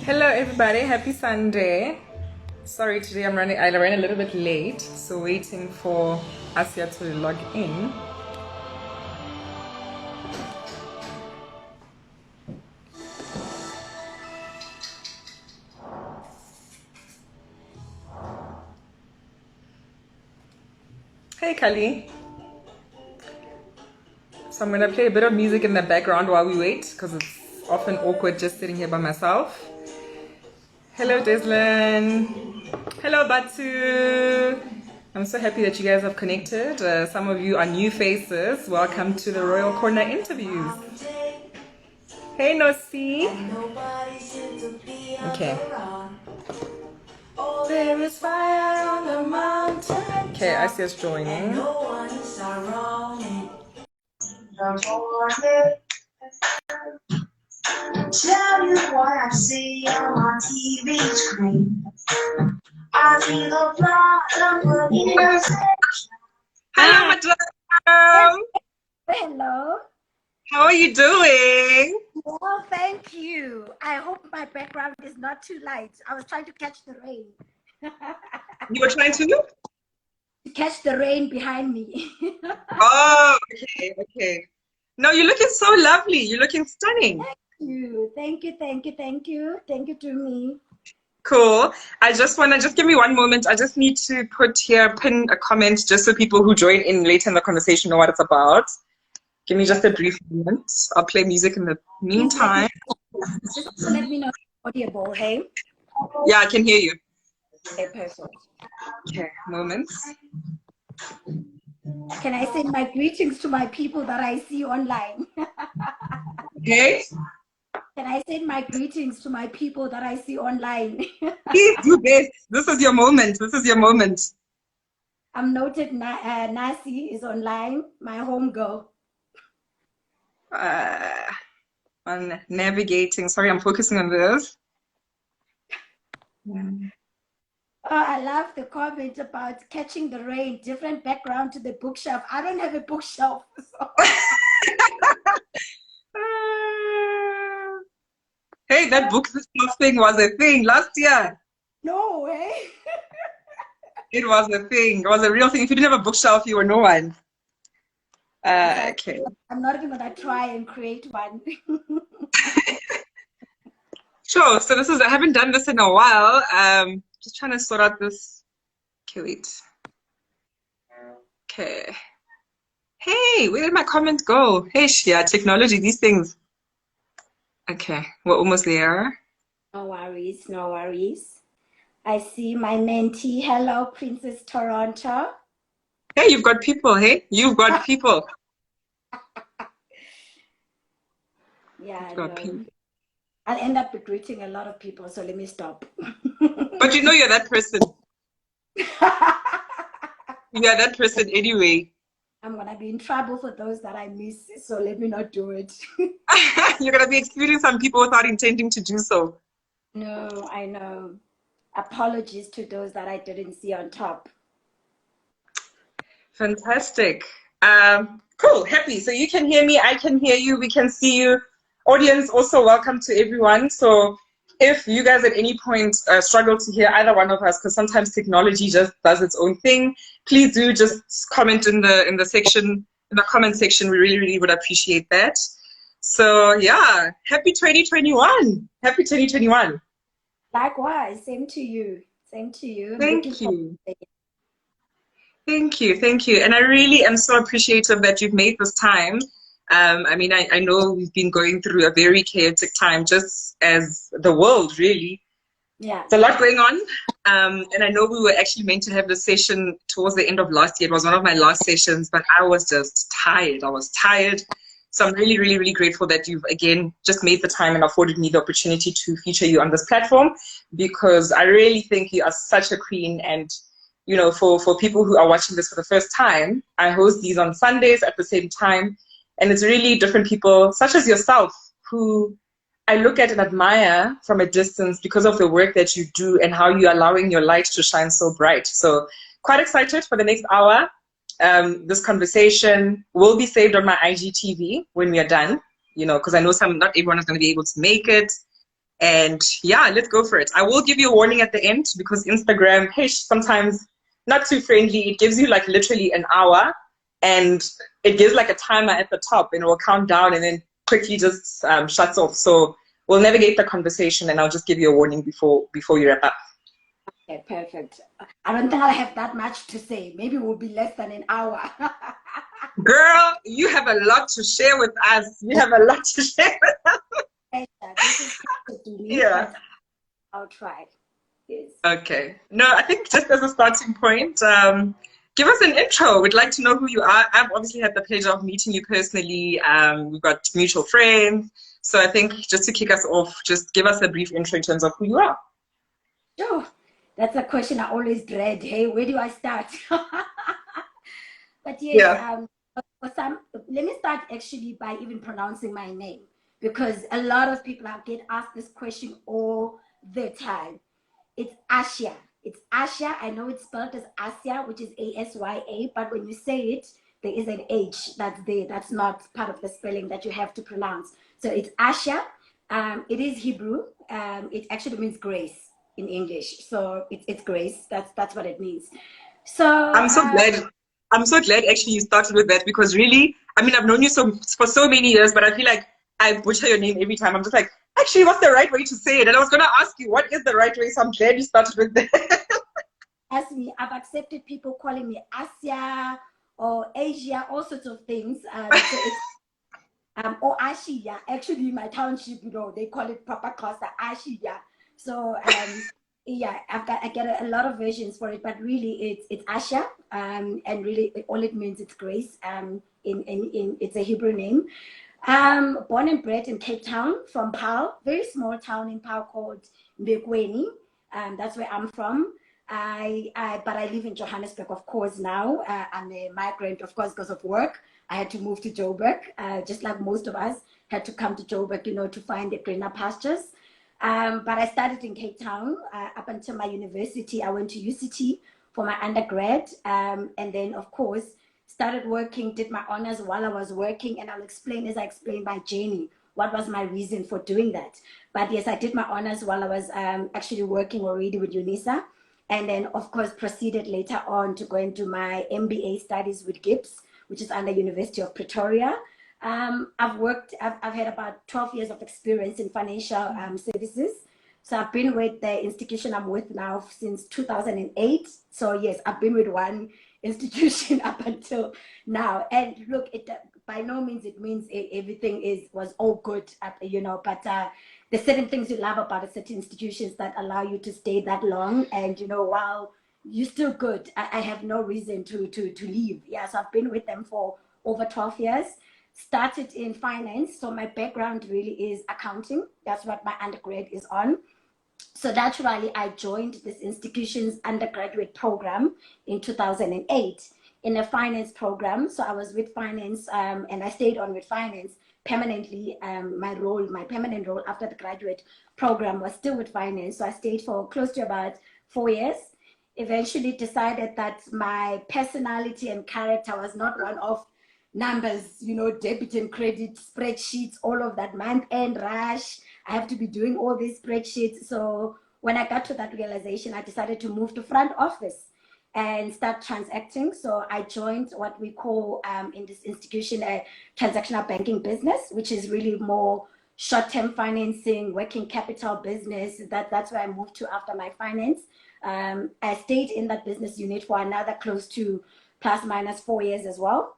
Hello everybody, happy Sunday. Sorry today I ran a little bit late, so waiting for Asya to log in. Hey Kali. So I'm gonna play a bit of music in the background while we wait, because it's often awkward just sitting here by myself. Hello Deslin. Hello Batu. I'm so happy that you guys have connected. Some of you are new faces. Welcome to the Royal Corner interviews. Hey Nosi. Okay. There is fire on the mountain. Okay, Asya's joining. Tell you what I see on my TV screen. I see the blood in your section. Hello, madam. Hello. How are you doing? Well, thank you. I hope my background is not too light. I was trying to catch the rain. You were trying to? To catch the rain behind me. Oh, okay. No, you're looking so lovely. You're looking stunning. Thank you to me. Cool. I just want to just give me one moment. I just need to pin a comment just so people who join in later in the conversation know what it's about. Give me just a brief moment. I'll play music in the meantime. Just let me know if it's audible, hey? Yeah, I can hear you. Okay, perfect. Okay, moments. Can I send my greetings to my people that I see online? Okay. Can I send my greetings to my people that I see online? Please do this. This is your moment. This is your moment. I'm noted Nasi is online, my home girl. On navigating. Sorry, I'm focusing on this. Oh, I love the comment about catching the rain, different background to the bookshelf. I don't have a bookshelf. So. Hey, that bookshelf thing was a thing last year. No way. It was a thing. It was a real thing. If you didn't have a bookshelf, you were no one. Okay. I'm not even gonna try and create one. Sure. So I haven't done this in a while. Just trying to sort out this. Okay, wait. Okay. Hey, where did my comment go? Hey, yeah, technology, these things. Okay, we're almost there. No worries, no worries. I see my mentee. Hello, Princess Toronto. Hey, you've got people, hey? You've got people. Yeah, no. I'll end up greeting a lot of people, so let me stop. But you know you're that person. You're that person anyway. I'm going to be in trouble for those that I miss, so let me not do it. You're going to be excluding some people without intending to do so. No, I know. Apologies to those that I didn't see on top. Fantastic. Cool, happy. So you can hear me, I can hear you, we can see you. Audience, also welcome to everyone. So if you guys at any point struggle to hear either one of us, because sometimes technology just does its own thing, please do just comment in the comment section. We really would appreciate that. So yeah, happy 2021. Happy 2021. Likewise, same to you. Same to you. Thank you. Thank you. And I really am so appreciative that you've made this time. I mean, I know we've been going through a very chaotic time, just as the world, really. Yeah. There's a lot going on. And I know we were actually meant to have the session towards the end of last year. It was one of my last sessions, but I was just tired. I was tired. So I'm really grateful that you've, again, just made the time and afforded me the opportunity to feature you on this platform, because I really think you are such a queen. And you know, for people who are watching this for the first time, I host these on Sundays at the same time. And it's really different people, such as yourself, who I look at and admire from a distance because of the work that you do and how you're allowing your light to shine so bright. So quite excited for the next hour. This conversation will be saved on my IGTV when we are done, you know, because I know not everyone is going to be able to make it. And yeah, let's go for it. I will give you a warning at the end because Instagram, hey, sometimes not too friendly. It gives you like literally an hour, and it gives like a timer at the top, and it will count down and then quickly just shuts off. So we'll navigate the conversation, and I'll just give you a warning before you wrap up. Okay, perfect. I don't think I'll have that much to say. Maybe it will be less than an hour. Girl, you have a lot to share with us. You have a lot to share with us. This is to me, Yeah. but I'll try. Yes. Okay. No, I think just as a starting point, give us an intro. We'd like to know who you are. I've obviously had the pleasure of meeting you personally. We've got mutual friends. So I think just to kick us off, just give us a brief intro in terms of who you are. Sure. That's a question I always dread. Hey, where do I start? But yes, Yeah. for some, let me start actually by even pronouncing my name, because a lot of people get asked this question all the time. It's Asya. It's Asya. I know it's spelled as Asya, which is Asya, but when you say it, there is an H that's there. That's not part of the spelling that you have to pronounce. So it's Asya. It is Hebrew. It actually means grace in English. So it's grace. That's what it means. So I'm so glad. I'm so glad actually you started with that because really, I mean, I've known you for so many years, but I feel like I butcher your name every time. I'm just like, actually, what's the right way to say it? And I was gonna ask you what is the right way, so I'm glad you started with that. Ask me, I've accepted people calling me Asya or Asia, all sorts of things. So it's or Ashia. Actually, my township, they call it Papa Costa Ashia. So yeah, I get a lot of versions for it, but really it's Asha. And really all it means it's grace. In it's a Hebrew name. Born and bred in Cape Town from Paarl, very small town in Paarl called Mbekweni. That's where I'm from. But I live in Johannesburg, of course, now. I'm a migrant, of course, because of work. I had to move to Joburg, just like most of us had to come to Joburg, to find the greener pastures. But I started in Cape Town up until my university. I went to UCT for my undergrad, and then, of course, started working, did my honors while I was working, and I'll explain as I explain my journey what was my reason for doing that. But yes, I did my honors while I was actually working already with UNISA, and then of course proceeded later on to go into my MBA studies with GIBS, which is under University of Pretoria. I've had about 12 years of experience in financial services. So I've been with the institution I'm with now since 2008. So yes, I've been with one institution up until now. And look, it by no means it means everything was all good, but there's certain things you love about certain institutions that allow you to stay that long. And while you're still good, I have no reason to leave. Yeah, so I've been with them for over 12 years. Started in finance, so my background really is accounting. That's what my undergrad is on. So naturally, I joined this institution's undergraduate program in 2008 in a finance program. So I was with finance, and I stayed on with finance permanently. My permanent role after the graduate program was still with finance. So I stayed for close to about 4 years. Eventually decided that my personality and character was not one of numbers, debit and credit, spreadsheets, all of that month-end rush. I have to be doing all these spreadsheets. So when I got to that realization, I decided to move to front office and start transacting. So I joined what we call in this institution a transactional banking business, which is really more short-term financing, working capital business. That's where I moved to after my finance. I stayed in that business unit for another close to plus minus 4 years as well.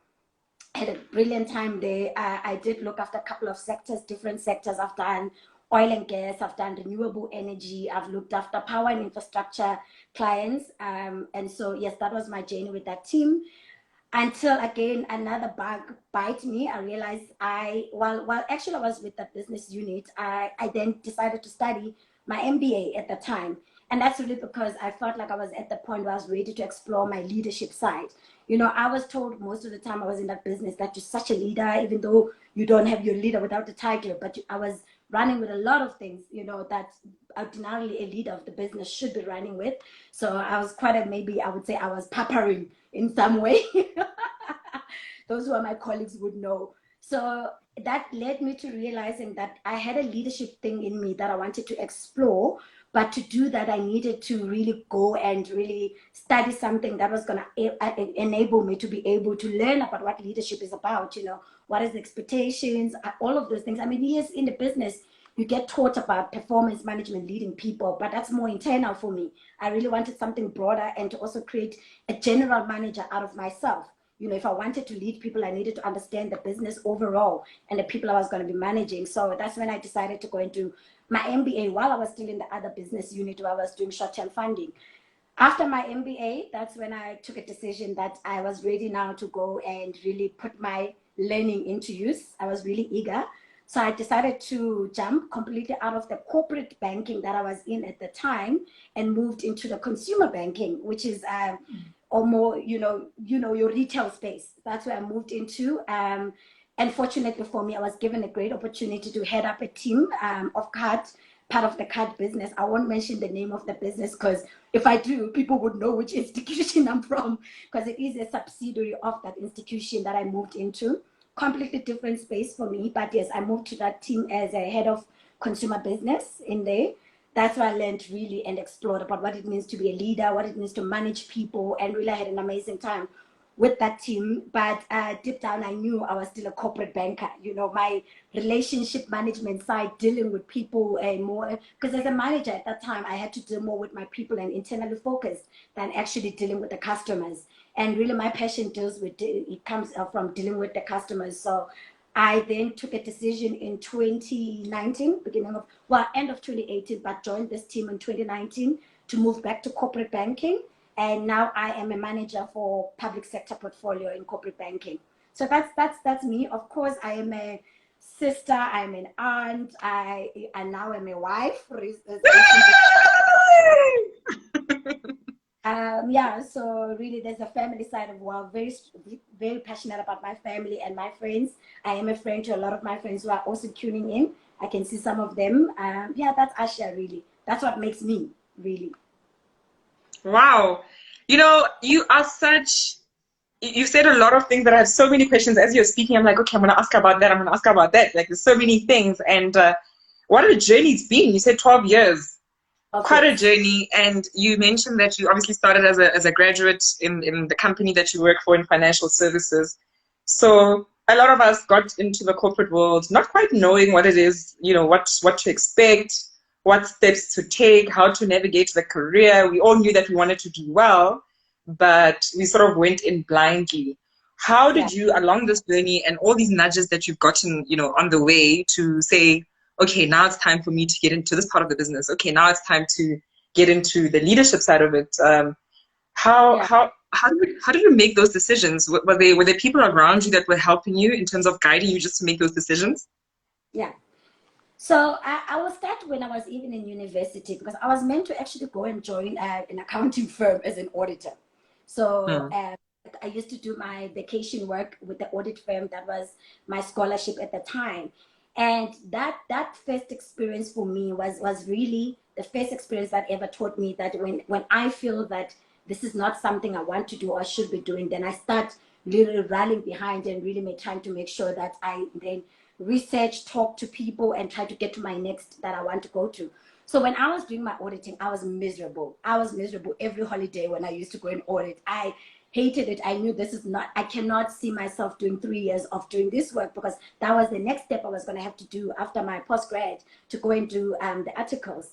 Had a brilliant time there. I did look after a couple of sectors, different sectors. I've done oil and gas, I've done renewable energy, I've looked after power and infrastructure clients. And so, yes, that was my journey with that team. Until again, another bug bite me. I realized while actually I was with that business unit, I then decided to study my MBA at the time. And that's really because I felt like I was at the point where I was ready to explore my leadership side. I was told most of the time I was in that business that you're such a leader, even though you don't have your leader without the title. But I was running with a lot of things, that ordinarily a leader of the business should be running with. So I was maybe I would say I was pampering in some way. Those who are my colleagues would know. So that led me to realizing that I had a leadership thing in me that I wanted to explore. But to do that, I needed to really go and really study something that was going to enable me to be able to learn about what leadership is about, what is the expectations, all of those things. I mean, yes, in the business, you get taught about performance management, leading people, but that's more internal for me. I really wanted something broader and to also create a general manager out of myself. If I wanted to lead people, I needed to understand the business overall and the people I was going to be managing. So that's when I decided to go into my MBA while I was still in the other business unit where I was doing short-term funding. After my MBA, that's when I took a decision that I was ready now to go and really put my learning into use. I was really eager. So I decided to jump completely out of the corporate banking that I was in at the time and moved into the consumer banking, which is or more, your retail space. That's where I moved into. And fortunately for me, I was given a great opportunity to head up a team of card, part of the card business. I won't mention the name of the business because if I do, people would know which institution I'm from, because it is a subsidiary of that institution that I moved into. Completely different space for me, but yes, I moved to that team as a head of consumer business in there. That's where I learned really and explored about what it means to be a leader, what it means to manage people, and really had an amazing time with that team. But deep down, I knew I was still a corporate banker. My relationship management side, dealing with people and more, because as a manager at that time, I had to deal more with my people and internally focused than actually dealing with the customers. And really my passion it comes from dealing with the customers. So I then took a decision in 2019, end of 2018, but joined this team in 2019 to move back to corporate banking. And now I am a manager for public sector portfolio in corporate banking. So that's me. Of course, I am a sister, I'm an aunt, and now I'm a wife. Yeah, so really there's a family side of very, very passionate about my family and my friends. I am a friend to a lot of my friends who are also tuning in. I can see some of them. Yeah, that's Asya, really. That's what makes me, really. Wow. You are you said a lot of things that I have so many questions as you're speaking. I'm like, okay, I'm going to ask about that. I'm going to ask about that. Like, there's so many things. And what a journey it's been. You said 12 years. Quite a journey. And you mentioned that you obviously started as a graduate in the company that you work for in financial services. So a lot of us got into the corporate world not quite knowing what it is, what to expect, what steps to take, how to navigate the career. We all knew that we wanted to do well, but we sort of went in blindly. How did you, along this journey and all these nudges that you've gotten, on the way to say, okay, now it's time for me to get into this part of the business. Okay, now it's time to get into the leadership side of it. How did you make those decisions? Were there people around you that were helping you in terms of guiding you just to make those decisions? Yeah. So I will start when I was even in university, because I was meant to actually go and join an accounting firm as an auditor. So I used to do my vacation work with the audit firm. That was my scholarship at the time. And that first experience for me was really the first experience that ever taught me that when I feel that this is not something I want to do or should be doing, then I start really rallying behind and really trying to make sure that I then research, talk to people, and try to get to my next that I want to go to. So when I was doing my auditing, I was miserable. I was miserable every holiday when I used to go and audit. I hated it. I knew I cannot see myself doing 3 years of doing this work, because that was the next step I was going to have to do after my postgrad, to go and do the articles.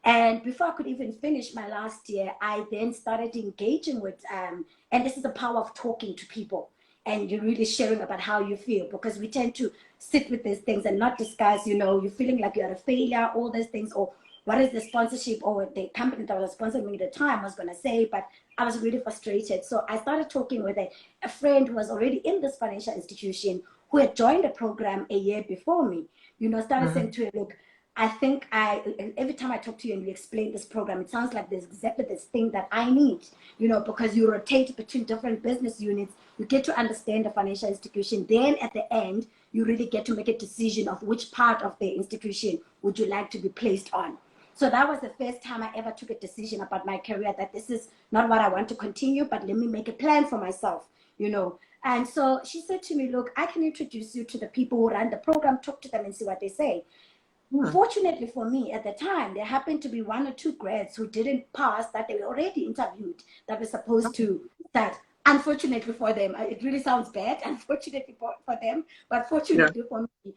And before I could even finish my last year, I then started engaging with, and this is the power of talking to people. And you're really sharing about how you feel, because we tend to sit with these things and not discuss, you're feeling like you're a failure, all those things, or what is the sponsorship or the company that was sponsoring me at the time was going to say. But I was really frustrated. So I started talking with a friend who was already in this financial institution, who had joined the program a year before me. Started saying to her, look, I think every time I talk to you and you explain this program, it sounds like there's exactly this thing that I need, because you rotate between different business units, you get to understand the financial institution. Then at the end, you really get to make a decision of which part of the institution would you like to be placed on. So that was the first time I ever took a decision about my career, that this is not what I want to continue, but let me make a plan for myself, you know. And so she said to me, look, I can introduce you to the people who run the program, talk to them and see what they say. Fortunately for me, at the time, there happened to be 1 or 2 grads who didn't pass, that they were already interviewed, that were supposed to start. Unfortunately for them, it really sounds bad, unfortunately for them, but fortunately for me,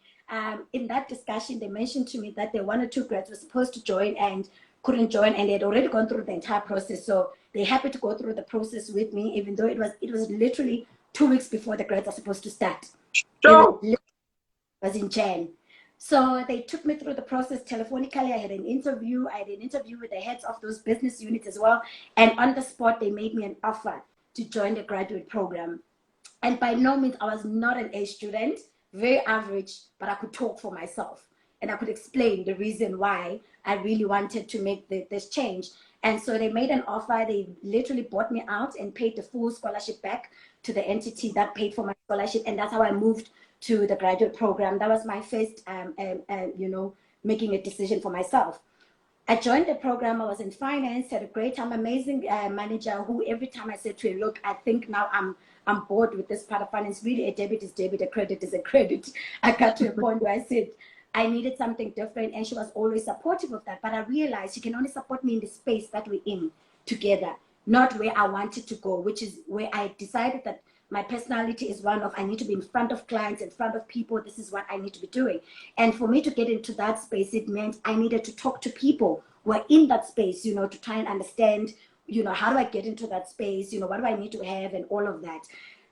in that discussion, they mentioned to me that the 1 or 2 grads were supposed to join and couldn't join, and they had already gone through the entire process. So they're happy to go through the process with me, even though it was literally 2 weeks before the grads are supposed to start. Sure. It was in Jan. So they took me through the process telephonically. I had an interview. I had an interview with the heads of those business units as well. And on the spot, they made me an offer to join the graduate program. And by no means, I was not an A student, very average, but I could talk for myself. And I could explain the reason why I really wanted to make this change. And so they made an offer. They literally bought me out and paid the full scholarship back to the entity that paid for my scholarship. And that's how I moved to the graduate program. That was my first, you know, making a decision for myself. I joined the program. I was in finance, had a great time, amazing manager who every time I said to her, look, I think now I'm bored with this part of finance. Really, a debit is debit, a credit is a credit. I got to a point where I said I needed something different, and she was always supportive of that. But I realized she can only support me in the space that we're in together, not where I wanted to go, which is where I decided that my personality is one of, I need to be in front of clients, in front of people. This is what I need to be doing. And for me to get into that space, it meant I needed to talk to people who are in that space, you know, to try and understand, you know, how do I get into that space? You know, what do I need to have and all of that.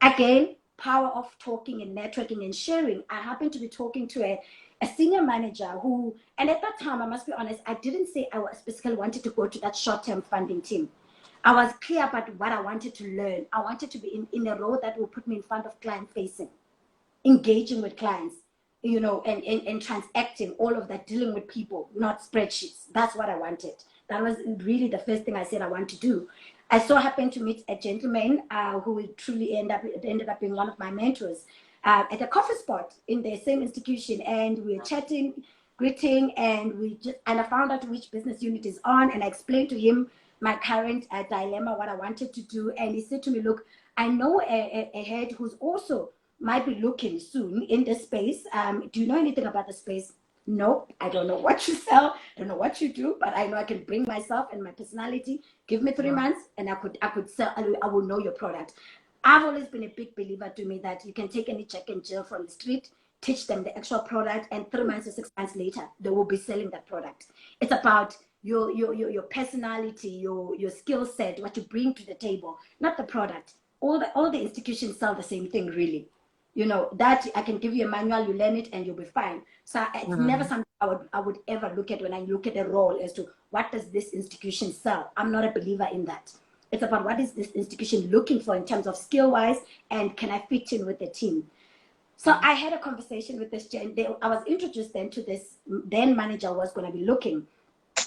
Again, power of talking and networking and sharing. I happened to be talking to a senior manager who, and at that time, I must be honest, I didn't say I specifically wanted to go to that short-term funding team. I was clear about what I wanted to learn. I wanted to be in a role that will put me in front of client facing, engaging with clients, you know, and transacting, all of that, dealing with people, not spreadsheets. That's what I wanted. That was really the first thing I said I want to do. I so happened to meet a gentleman who truly ended up being one of my mentors at a coffee spot in the same institution. And we were chatting, greeting, and I found out which business unit is on, and I explained to him my current dilemma, what I wanted to do. And he said to me, look, I know a head who's also might be looking soon in the space. Do you know anything about the space? No, I don't know what you sell. I don't know what you do, but I know I can bring myself and my personality. Give me 3 months and I could sell, I will know your product. I've always been a big believer to me that you can take any Jack and Jill from the street, teach them the actual product, and 3 months or 6 months later, they will be selling that product. It's about your personality, your skill set, what you bring to the table, not the product. All the institutions sell the same thing, really. You know, that I can give you a manual, you learn it, and you'll be fine. So it's never something I would ever look at when I look at a role as to what does this institution sell. I'm not a believer in that. It's about what is this institution looking for in terms of skill-wise, and can I fit in with the team. So I had a conversation with this I was introduced then to this then manager was going to be looking.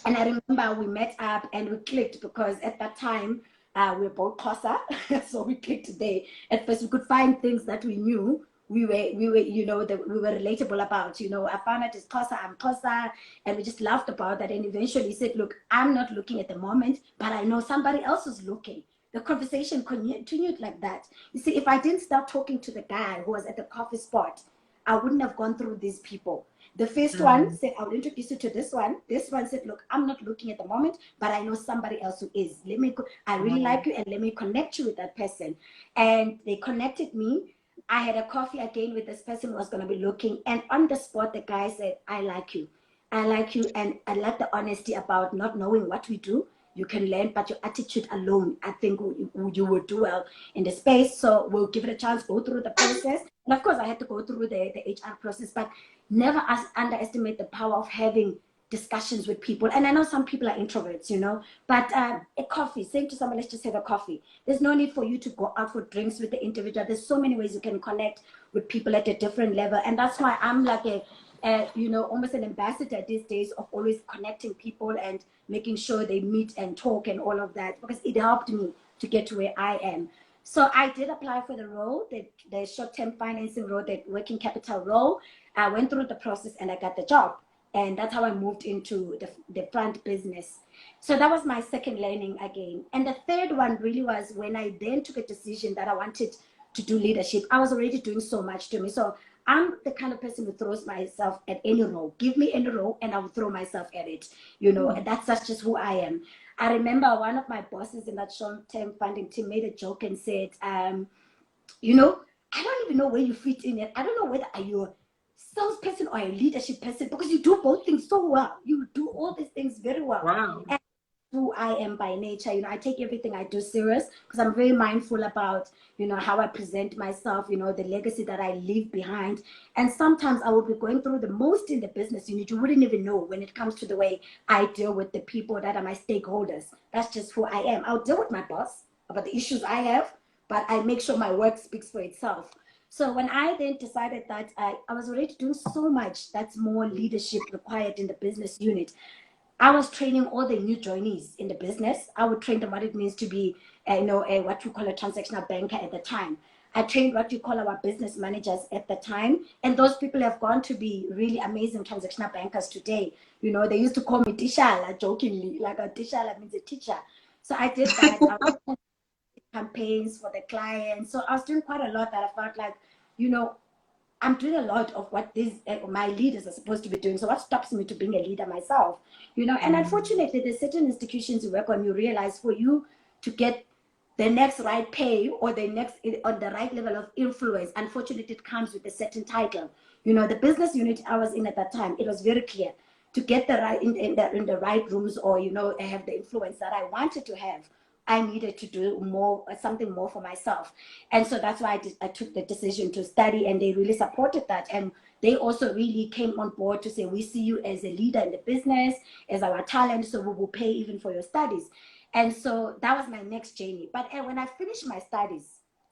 And I remember we met up and we clicked because at that time we were both Xhosa, so we clicked there. At first, we could find things that we knew we were you know that we were relatable about. You know, I found out it's Xhosa, I'm Xhosa, and we just laughed about that. And eventually, he said, "Look, I'm not looking at the moment, but I know somebody else is looking." The conversation continued like that. You see, if I didn't start talking to the guy who was at the coffee spot, I wouldn't have gone through these people. The first one said, I will introduce you to this one. This one said, look, I'm not looking at the moment, but I know somebody else who is. I really like you, and let me connect you with that person. And they connected me. I had a coffee again with this person who was going to be looking. And on the spot, the guy said, I like you. I like you, and I like the honesty about not knowing what we do. You can learn, but your attitude alone, I think you will do well in the space. So we'll give it a chance, go through the process. And of course, I had to go through the HR process, but never underestimate the power of having discussions with people. And I know some people are introverts, you know, but a coffee, saying to someone, let's just have a coffee. There's no need for you to go out for drinks with the individual. There's so many ways you can connect with people at a different level. And that's why I'm like you know, almost an ambassador these days of always connecting people and making sure they meet and talk and all of that, because it helped me to get to where I am. So I did apply for the role, the short-term financing role, the working capital role. I went through the process and I got the job. And that's how I moved into the front business. So that was my second learning again. And the third one really was when I then took a decision that I wanted to do leadership. I was already doing so much to me. So I'm the kind of person who throws myself at any role. Give me any role and I will throw myself at it. And that's just who I am. I remember one of my bosses in that short-term funding team made a joke and said, I don't even know where you fit in it. I don't know whether are you a salesperson or a leadership person, because you do both things so well. You do all these things very well. Wow. And who I am by nature. I take everything I do serious because I'm very mindful about, how I present myself, the legacy that I leave behind. And sometimes I will be going through the most in the business unit. You wouldn't even know when it comes to the way I deal with the people that are my stakeholders. That's just who I am. I'll deal with my boss about the issues I have, but I make sure my work speaks for itself. So when I then decided that I was already doing so much that's more leadership required in the business unit, I was training all the new joinees in the business. I would train them what it means to be, what we call a transactional banker at the time. I trained what you call our business managers at the time. And those people have gone to be really amazing transactional bankers today. They used to call me Tishala jokingly, like a Tishala means a teacher. So I did that. I was campaigns for the clients. So I was doing quite a lot that I felt like, I'm doing a lot of what these my leaders are supposed to be doing. So what stops me to being a leader myself? And unfortunately, there's certain institutions you work on, you realize for you to get the next right pay or the next on the right level of influence, unfortunately, it comes with a certain title. The business unit I was in at that time, it was very clear to get the right in the right rooms, or have the influence that I wanted to have. I needed to do something more for myself. And so that's why I took the decision to study, and they really supported that. And they also really came on board to say, we see you as a leader in the business, as our talent, so we will pay even for your studies. And so that was my next journey. But when I finished my studies,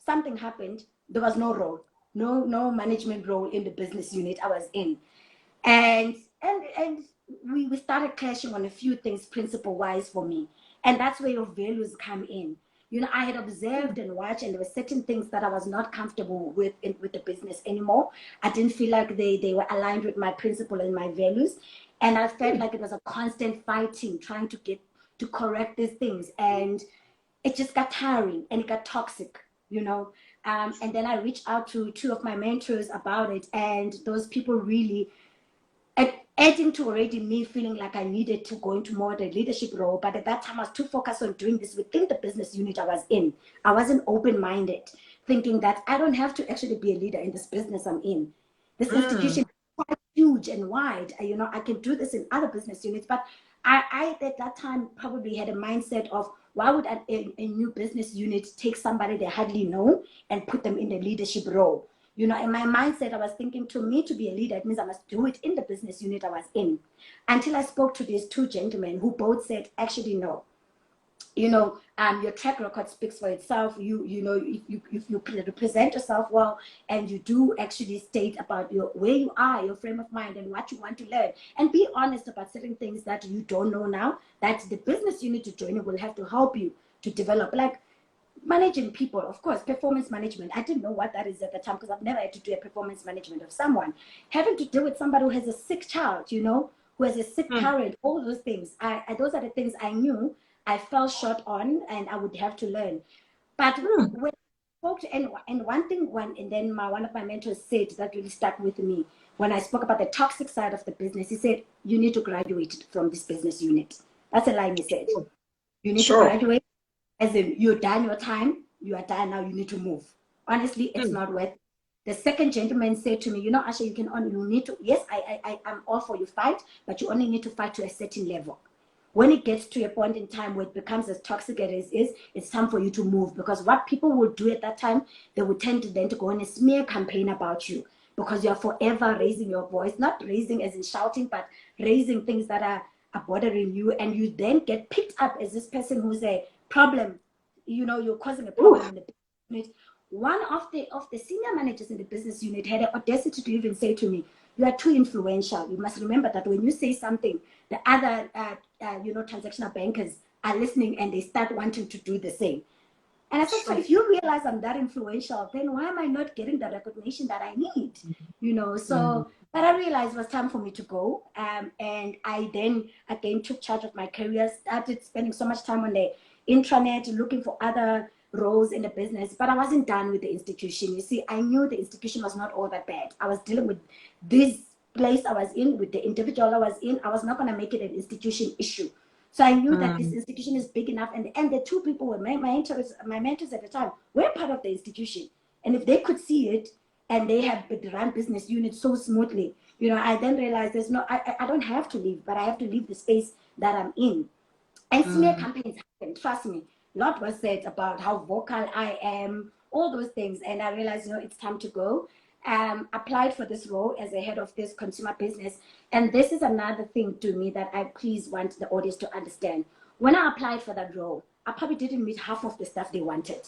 something happened. There was no role, no management role in the business unit I was in. And we started clashing on a few things principle-wise for me. And that's where your values come in. I had observed and watched, and there were certain things that I was not comfortable with the business anymore. I didn't feel like they were aligned with my principle and my values. And I felt like it was a constant fighting, trying to get to correct these things. And it just got tiring and it got toxic, And then I reached out to two of my mentors about it. And those people really, adding to already me feeling like I needed to go into more of a leadership role. But at that time, I was too focused on doing this within the business unit I was in. I wasn't open-minded, thinking that I don't have to actually be a leader in this business I'm in. This institution is quite huge and wide. I can do this in other business units. But I at that time probably had a mindset of, why would a new business unit take somebody they hardly know and put them in a leadership role? In my mindset, I was thinking, to me to be a leader, it means I must do it in the business unit I was in. Until I spoke to these two gentlemen who both said, actually, no. Your track record speaks for itself. If you represent yourself well, and you do actually state about where you are, your frame of mind, and what you want to learn, and be honest about certain things that you don't know now, that the business unit you're joining will have to help you to develop. Like managing people, of course, performance management. I didn't know what that is at the time, because I've never had to do a performance management of someone. Having to deal with somebody who has a sick child, who has a sick parent, all those things. Those are the things I knew I fell short on, and I would have to learn. But when I spoke to anyone, and then one of my mentors said that really stuck with me. When I spoke about the toxic side of the business, he said, you need to graduate from this business unit. That's a line he said. You need to graduate. As in, you're done your time, you are done now, you need to move. Honestly, it's not worth it. The second gentleman said to me, Asha, you need to, yes, I'm all for you fight, but you only need to fight to a certain level. When it gets to a point in time where it becomes as toxic as it is, it's time for you to move. Because what people will do at that time, they will tend to then to go on a smear campaign about you, because you're forever raising your voice, not raising as in shouting, but raising things that are bothering you. And you then get picked up as this person who's a problem. You're causing a problem in the business unit. One of the senior managers in the business unit had the audacity to even say to me, you are too influential. You must remember that when you say something, the other transactional bankers are listening, and they start wanting to do the same. And I said, so if you realize I'm that influential, then why am I not getting the recognition that I need? You know, so, but I realized it was time for me to go. And I then again took charge of my career, started spending so much time on the intranet, looking for other roles in the business, but I wasn't done with the institution. You see, I knew the institution was not all that bad. I was dealing with this place I was in, with the individual I was in. I was not going to make it an institution issue. So I knew that this institution is big enough, and the two people were my mentors at the time were part of the institution. And if they could see it, and they have run business units so smoothly, you know, I then realized there's no, I don't have to leave, but I have to leave the space that I'm in. And smear campaigns happen, trust me. A lot was said about how vocal I am, all those things. And I realized, you know, it's time to go. Applied for this role as a head of this consumer business. And this is another thing to me that I please want the audience to understand. When I applied for that role, I probably didn't meet half of the stuff they wanted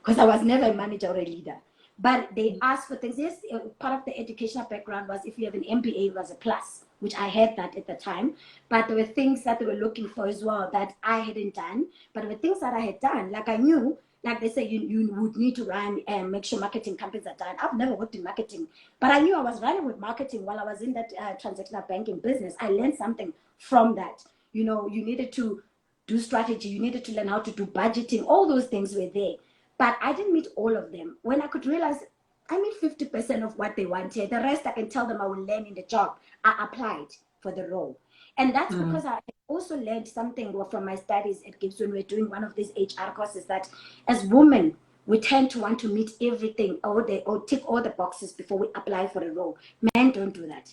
because I was never a manager or a leader. But they asked for things. Yes, part of the educational background was if you have an MBA, it was a plus, which I had that at the time. But there were things that they were looking for as well that I hadn't done. But there were things that I had done. Like I knew, like they say, you would need to run and make sure marketing campaigns are done. I've never worked in marketing, but I knew I was running with marketing while I was in that transactional banking business. I learned something from that. You know, you needed to do strategy. You needed to learn how to do budgeting. All those things were there. But I didn't meet all of them. When I could realize I meet 50% of what they wanted, the rest I can tell them I will learn in the job. I applied for the role. And that's because I also learned something from my studies at Gibbs when we're doing one of these HR courses, that as women, we tend to want to meet everything or tick all the boxes before we apply for a role. Men don't do that.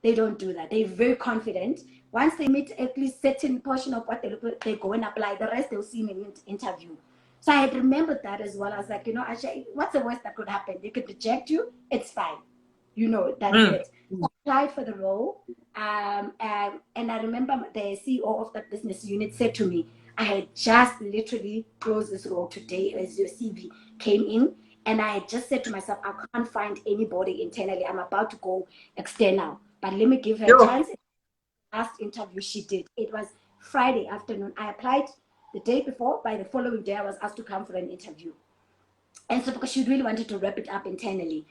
They don't do that. They're very confident. Once they meet at least certain portion of what they look at, they go and apply. The rest they'll see in an interview. So I had remembered that as well. I was like, you know, Asya, what's the worst that could happen? They could reject you. It's fine. You know, that's it. So I applied for the role. And I remember the CEO of that business unit said to me, I had just literally closed this role today as your CV came in. And I had just said to myself, I can't find anybody internally. I'm about to go external. But let me give her a chance. Last interview she did, it was Friday afternoon. I applied the day before. By the following day, I was asked to come for an interview. And so because she really wanted to wrap it up internally,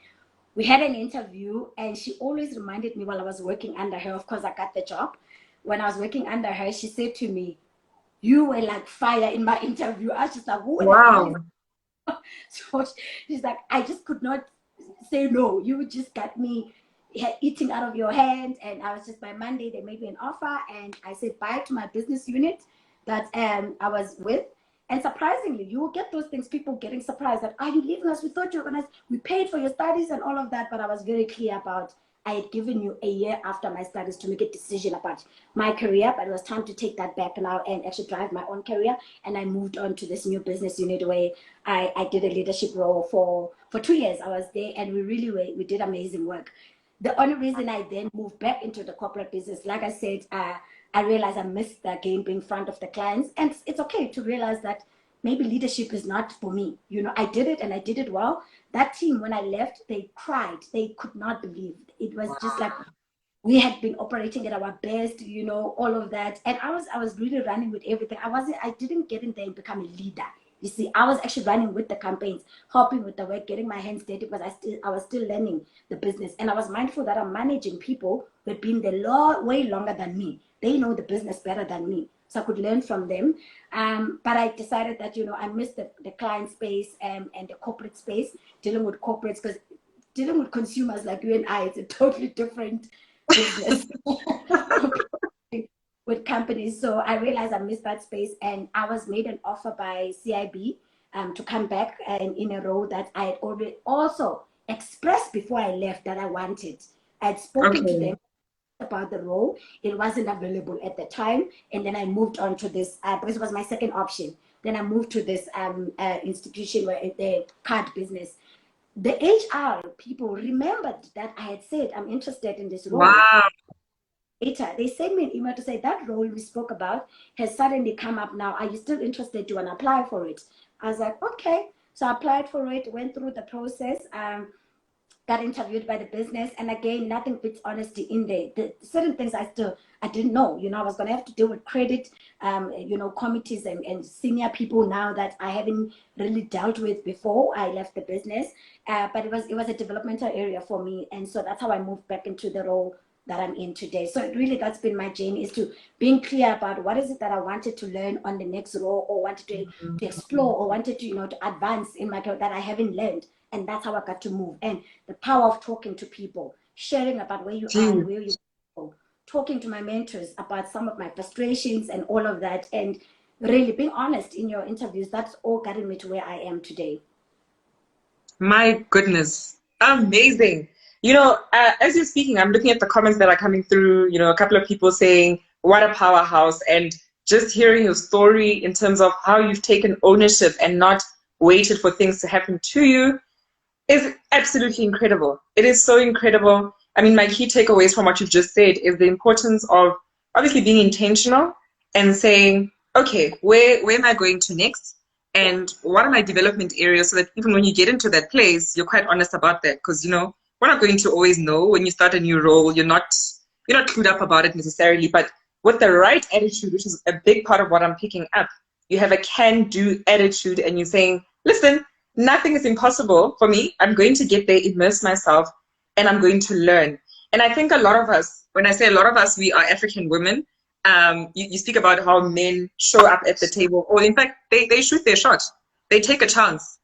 we had an interview, and she always reminded me while I was working under her. Of course, I got the job. When I was working under her, she said to me, you were like fire in my interview. I was just like, who? Wow. So she's like, I just could not say no. You just got me eating out of your hand. And I was just, by Monday, they made me an offer, and I said bye to my business unit that I was with. And surprisingly, you will get those things, people getting surprised that, are you leaving us? We thought you were going to, we paid for your studies and all of that. But I was very clear about, I had given you a year after my studies to make a decision about my career, but it was time to take that back now and actually drive my own career. And I moved on to this new business unit where I did a leadership role for 2 years. I was there, and we did amazing work. The only reason I then moved back into the corporate business, like I said, I realized I missed the game being in front of the clients. And it's okay to realize that maybe leadership is not for me. You know, I did it, and I did it well. That team, when I left, they cried. They could not believe. It was just like we had been operating at our best, you know, all of that. And I was really running with everything. I didn't get in there and become a leader. You see, I was actually running with the campaigns, helping with the work, getting my hands dirty, because I was still learning the business. And I was mindful that I'm managing people who had been there way longer than me. They know the business better than me, so I could learn from them. But I decided that, you know, I missed the client space and the corporate space, dealing with corporates, because dealing with consumers like you and I, it's a totally different business with companies. So I realized I missed that space, and I was made an offer by CIB to come back in a role that I had already also expressed before I left that I wanted. I had spoken to them about the role. It wasn't available at the time, and then I moved on to this because it was my second option. Then I moved to this institution where the card business. The HR people remembered that I had said I'm interested in this role. Wow. Later, they sent me an email to say that role we spoke about has suddenly come up now. Are you still interested? Do you want to apply for it? I was like, okay. So I applied for it, went through the process. got interviewed by the business, and again, nothing beats honesty in there. The certain things I didn't know. I was going to have to deal with credit, committees and senior people now that I haven't really dealt with before I left the business. But it was a developmental area for me, and so that's how I moved back into the role that I'm in today. So that's been my journey, is to being clear about what is it that I wanted to learn on the next role, or wanted to explore, or wanted to to advance in my career that I haven't learned. And that's how I got to move. And the power of talking to people, sharing about where you are and where you go, talking to my mentors about some of my frustrations and all of that, and really being honest in your interviews. That's all gotten me to where I am today. My goodness. Amazing. As you're speaking, I'm looking at the comments that are coming through, a couple of people saying, what a powerhouse. And just hearing your story in terms of how you've taken ownership and not waited for things to happen to you is absolutely incredible. It is so incredible. I mean, my key takeaways from what you've just said is the importance of obviously being intentional and saying, okay, where am I going to next? And what are my development areas, so that even when you get into that place, you're quite honest about that. Because, we're not going to always know when you start a new role. You're not clued up about it necessarily. But with the right attitude, which is a big part of what I'm picking up, you have a can-do attitude, and you're saying, listen, nothing is impossible for me. I'm going to get there, immerse myself, and I'm going to learn. And I think a lot of us, when I say a lot of us, we are African women. You speak about how men show up at the table, or in fact, they shoot their shot. They take a chance.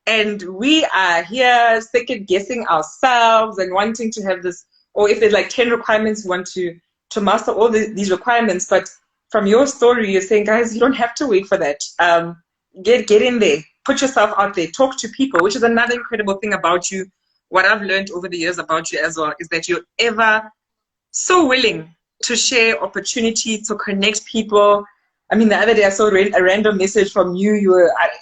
And we are here second guessing ourselves and wanting to have this, or if there's like 10 requirements, we want to master all these requirements. But from your story, you're saying, guys, you don't have to wait for that. Get in there. Put yourself out there, talk to people, which is another incredible thing about you. What I've learned over the years about you as well is that you're ever so willing to share opportunity, to connect people. I mean, the other day I saw a random message from you.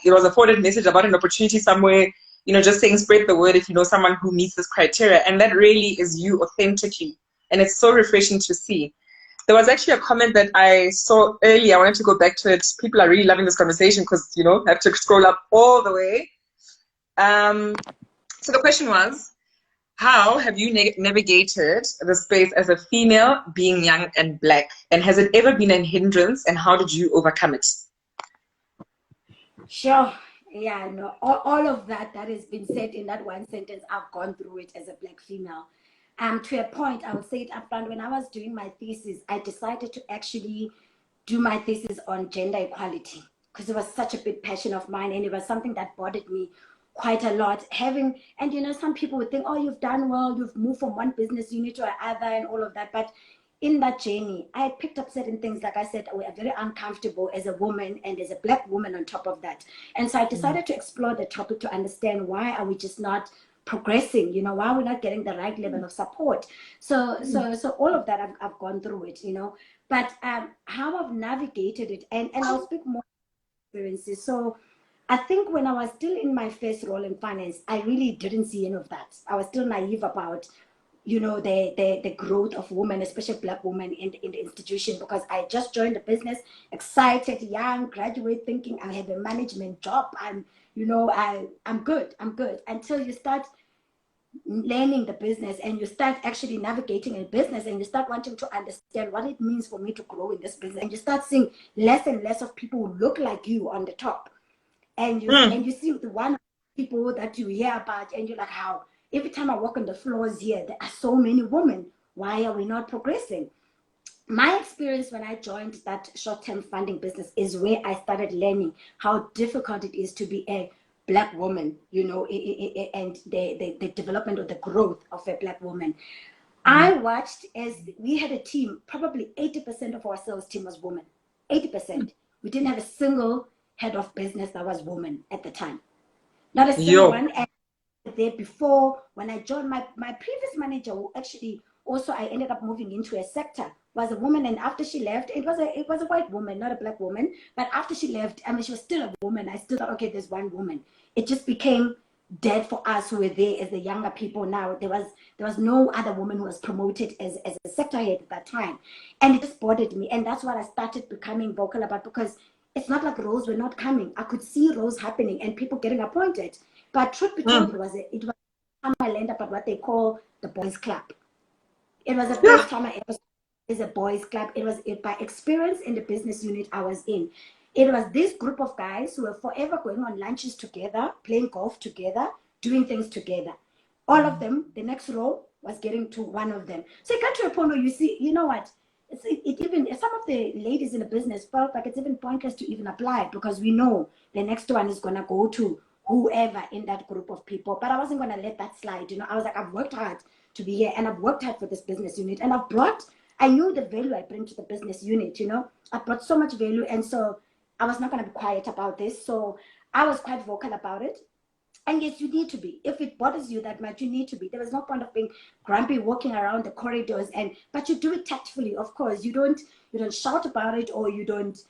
It was a forwarded message about an opportunity somewhere, just saying spread the word if you know someone who meets this criteria. And that really is you authentically. And it's so refreshing to see. There was actually a comment that I saw earlier. I wanted to go back to it. People are really loving this conversation because, I have to scroll up all the way. So the question was, how have you navigated the space as a female being young and Black? And has it ever been a hindrance? And how did you overcome it? Sure. Yeah, no, all of that has been said in that one sentence. I've gone through it as a Black female. To a point, I would say it upfront, when I was doing my thesis, I decided to actually do my thesis on gender equality, because it was such a big passion of mine, and it was something that bothered me quite a lot. Some people would think, oh, you've done well, you've moved from one business unit to another and all of that. But in that journey, I picked up certain things, like I said, were very uncomfortable as a woman and as a Black woman on top of that. And so I decided to explore the topic to understand, why are we just not progressing, why we're not getting the right level of support. So all of that I've gone through it, but how I've navigated it, and I'll speak more experiences. So I think when I was still in my first role in finance, I really didn't see any of that. I was still naive about the growth of women, especially Black women in the institution, because I just joined the business, excited, young, graduate, thinking I have a management job. I'm good, until you start learning the business and you start actually navigating a business, and you start wanting to understand what it means for me to grow in this business, and you start seeing less and less of people who look like you on the top, and you see the one people that you hear about, and you're like, how every time I walk on the floors here, there are so many women. Why are we not progressing? My experience when I joined that short-term funding business is where I started learning how difficult it is to be a Black woman, and the development or the growth of a Black woman. I watched as we had a team, probably 80% of our sales team was women. 80%. We didn't have a single head of business that was woman at the time. Not a single one. And there before, when I joined, my previous manager, who actually also I ended up moving into a sector, was a woman. And after she left, it was a white woman, not a Black woman. But after she left, I mean, she was still a woman. I still thought, okay, there's one woman. It just became dead for us who were there as the younger people. Now there was no other woman who was promoted as a sector head at that time, and it just bothered me. And that's what I started becoming vocal about, because it's not like roles were not coming. I could see roles happening and people getting appointed. But truth be told, it was I learned about what they call the boys club. It was the first time I ever is a boys club. It was by experience in the business unit I was in. It was this group of guys who were forever going on lunches together, playing golf together, doing things together. All of them, the next row was getting to one of them. So it got to a point where you see, you know what? Even some of the ladies in the business felt like it's even pointless to even apply because we know the next one is gonna go to whoever in that group of people. But I wasn't gonna let that slide. You know, I was like, I've worked hard to be here and I've worked hard for this business unit and I knew the value I bring to the business unit. You know, I brought so much value, and so I was not gonna be quiet about this. So I was quite vocal about it. And yes, you need to be. If it bothers you that much, you need to be. There was no point of being grumpy, walking around the corridors, but you do it tactfully, of course. You don't shout about it, or you don't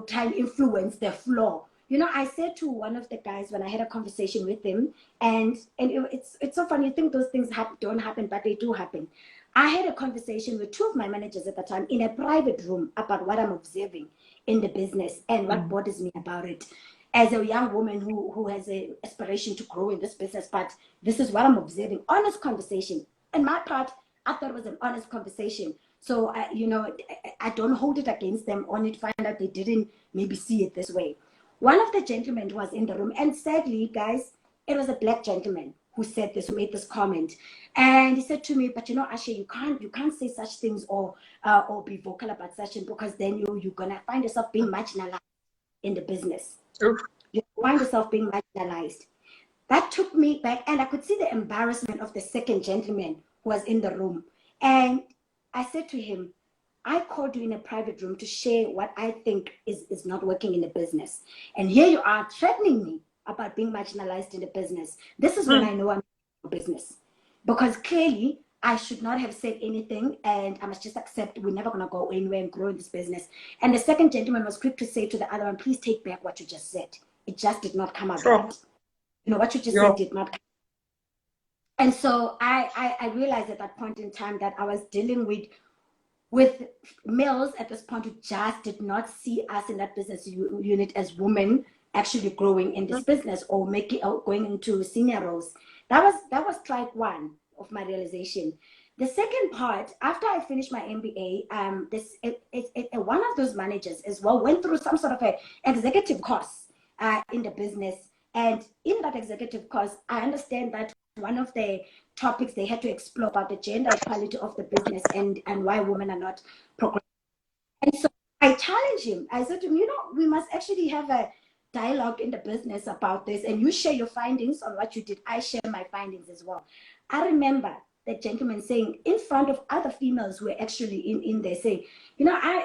try and influence the flow. You know, I said to one of the guys when I had a conversation with him, and it's so funny. You think those things don't happen, but they do happen. I had a conversation with two of my managers at the time in a private room about what I'm observing in the business and what bothers me about it. As a young woman who has an aspiration to grow in this business, but this is what I'm observing. Honest conversation. And my part, I thought it was an honest conversation. So, I don't hold it against them, only to find out they didn't maybe see it this way. One of the gentlemen was in the room, and sadly, guys, it was a black gentleman who said this, who made this comment. And he said to me, but Asya, you can't say such things or be vocal about such things, because then you're going to find yourself being marginalized in the business. You find yourself being marginalized. That took me back, and I could see the embarrassment of the second gentleman who was in the room. And I said to him, I called you in a private room to share what I think is not working in the business. And here you are threatening me about being marginalized in the business. This is when I know I'm in business. Because clearly, I should not have said anything, and I must just accept we're never going to go anywhere and grow in this business. And the second gentleman was quick to say to the other one, please take back what you just said. It just did not come out right. You know, what you just said did not come. And so I realized at that point in time that I was dealing with males at this point who just did not see us in that business unit as women actually growing in this business or going into senior roles. That was strike one of my realization. The second part, after I finished my MBA, one of those managers as well went through some sort of a executive course in the business. And in that executive course, I understand that one of the topics they had to explore about the gender equality of the business and why women are not progressing. And so I challenged him. I said to him, we must actually have a dialogue in the business about this, and you share your findings on what you did. I share my findings as well. I remember the gentleman saying in front of other females who were actually in there saying,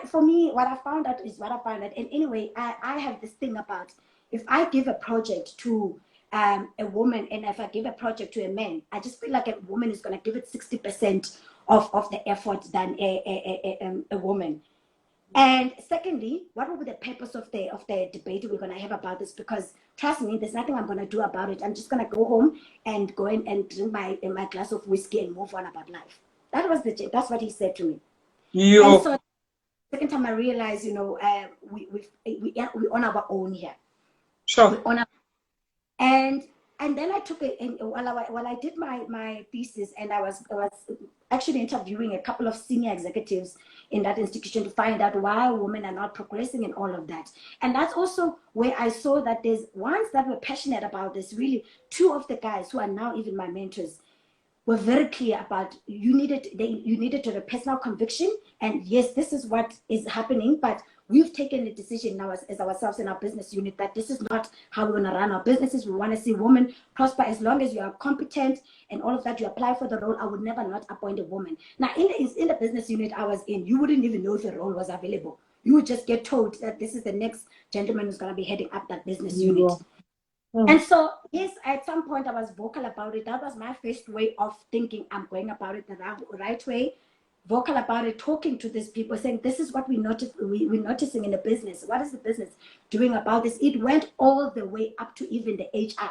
for me, what I found out is what I found out. And anyway, I have this thing about, if I give a project to a woman and if I give a project to a man, I just feel like a woman is going to give it 60% of the effort than a woman. And secondly, what will be the purpose of the debate we're going to have about this? Because trust me, there's nothing I'm going to do about it. I'm just going to go home and go in and drink my glass of whiskey and move on about life. That's what he said to me. And so the second time I realized, we're on our own here. Sure. And then I took it, and while I did my thesis, and I was actually interviewing a couple of senior executives in that institution to find out why women are not progressing and all of that. And that's also where I saw that there's ones that were passionate about this. Really, two of the guys who are now even my mentors were very clear about you needed to have a personal conviction, and yes, this is what is happening, but we've taken the decision now as ourselves in our business unit that this is not how we want to run our businesses. We want to see women prosper. As long as you are competent and all of that, you apply for the role. I would never not appoint a woman. Now, in the business unit I was in, you wouldn't even know if the role was available. You would just get told that this is the next gentleman who's going to be heading up that business unit. And so, yes, at some point I was vocal about it. That was my first way of thinking I'm going about it the right way. Vocal about it, talking to these people, saying this is what we're noticing in the business. What is the business doing about this? It went all the way up to even the HR.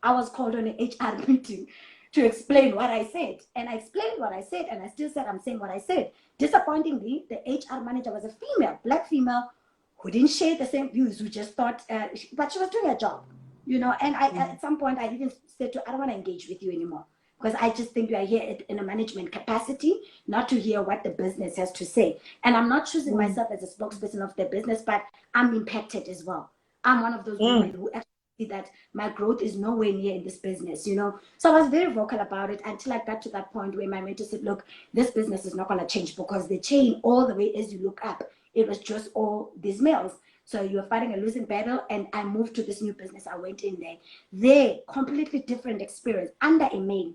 I was called on an HR meeting to explain what I said. And I explained what I said, and I still said I'm saying what I said. Disappointingly, the HR manager was a female, black female, who didn't share the same views, who just thought, but she was doing her job. you know. And at some point, I even said to, I don't want to engage with you anymore, because I just think you are here in a management capacity, not to hear what the business has to say. And I'm not choosing myself as a spokesperson of the business, but I'm impacted as well. I'm one of those women who actually see that my growth is nowhere near in this business, you know. So I was very vocal about it until I got to that point where my mentor said, look, this business is not going to change, because the chain all the way as you look up, it was just all these males. So you're fighting a losing battle. And I moved to this new business. I went in there. They completely different experience under a male,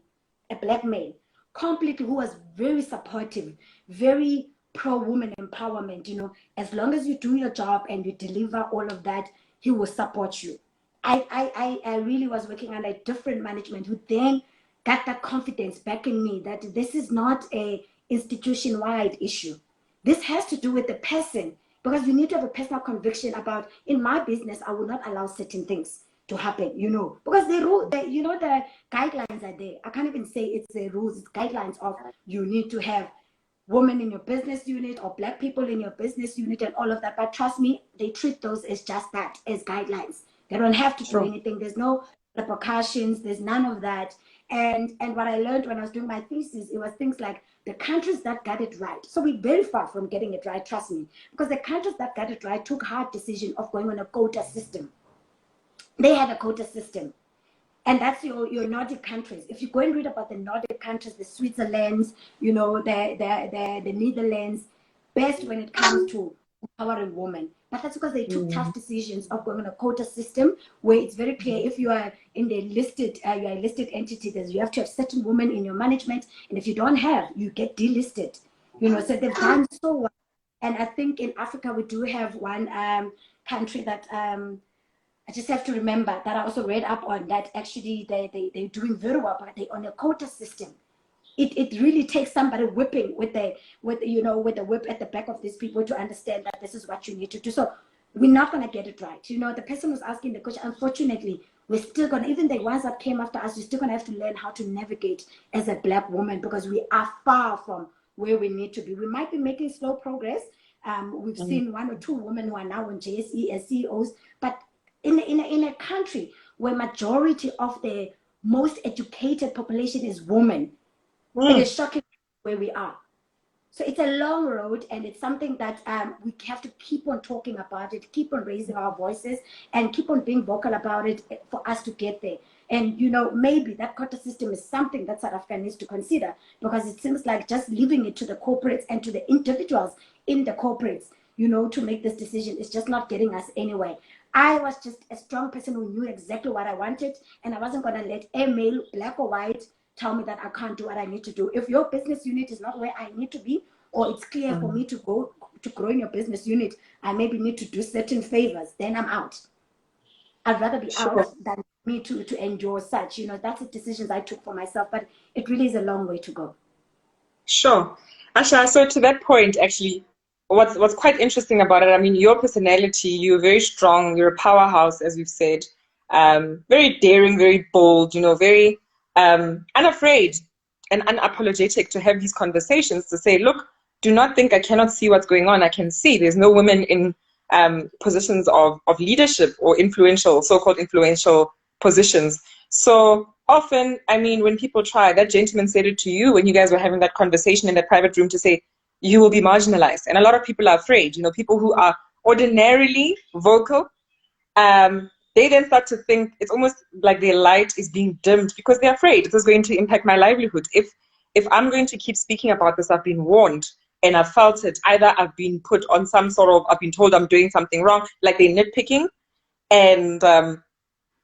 a black male, completely, who was very supportive, very pro-woman empowerment. You know, as long as you do your job and you deliver all of that, he will support you. I really was working under a different management who then got that confidence back in me that this is not a institution-wide issue. This has to do with the person, because you need to have a personal conviction about, in my business, I will not allow certain things to happen, you know, because the rule, you know, the guidelines are there. I can't even say it's the rules, it's guidelines of, you need to have women in your business unit or black people in your business unit and all of that. But trust me, they treat those as just that, as guidelines. They don't have to do anything. There's no repercussions. There's none of that. And what I learned when I was doing my thesis, it was things like the countries that got it right. So we're very far from getting it right, trust me, because the countries that got it right took hard decision of going on a quota system. They had a quota system. And that's your Nordic countries. If you go and read about the Nordic countries, the Switzerlands, you know, the Netherlands, best when it comes to empowering women. But that's because they took tough decisions of going on a quota system where it's very clear, if you are in the listed, you are a listed entity, you have to have certain women in your management. And if you don't have, you get delisted. You know, so they've done so well. And I think in Africa, we do have one country that I just have to remember that I also read up on that. Actually, they're doing very well, but they're on a quota system. It really takes somebody whipping with the whip at the back of these people to understand that this is what you need to do. So we're not going to get it right. You know, the person who's asking the question, unfortunately, we're still going to, even the ones that came after us, we're still going to have to learn how to navigate as a black woman, because we are far from where we need to be. We might be making slow progress. We've seen 1 or 2 women who are now on JSE as CEOs, but in a country where majority of the most educated population is women, it is shocking where we are. So it's a long road, and it's something that we have to keep on talking about it, keep on raising our voices, and keep on being vocal about it for us to get there. And, you know, maybe that quota system is something that South Africa needs to consider, because it seems like just leaving it to the corporates and to the individuals in the corporates, you know, to make this decision is just not getting us anywhere. I was just a strong person who knew exactly what I wanted, and I wasn't going to let a male, black or white, tell me that I can't do what I need to do. If your business unit is not where I need to be, or it's clear for me to go to grow in your business unit, I maybe need to do certain favors, then I'm out. I'd rather be out than me to endure such. You know, that's the decisions I took for myself, but it really is a long way to go. Sure. Asha, so to that point, actually, what's quite interesting about it, I mean, your personality, you're very strong, you're a powerhouse, as we've said, very daring, very bold, you know, very unafraid and unapologetic to have these conversations, to say, look, do not think I cannot see what's going on. I can see there's no women in positions of leadership or influential, so-called influential positions. So often, I mean, when people try, that gentleman said it to you when you guys were having that conversation in that private room, to say, you will be marginalized. And a lot of people are afraid, you know, people who are ordinarily vocal, they then start to think it's almost like their light is being dimmed because they're afraid this is going to impact my livelihood. If I'm going to keep speaking about this, I've been warned and I've felt it. Either I've been put on some sort of, I've been told I'm doing something wrong, like they're nitpicking. And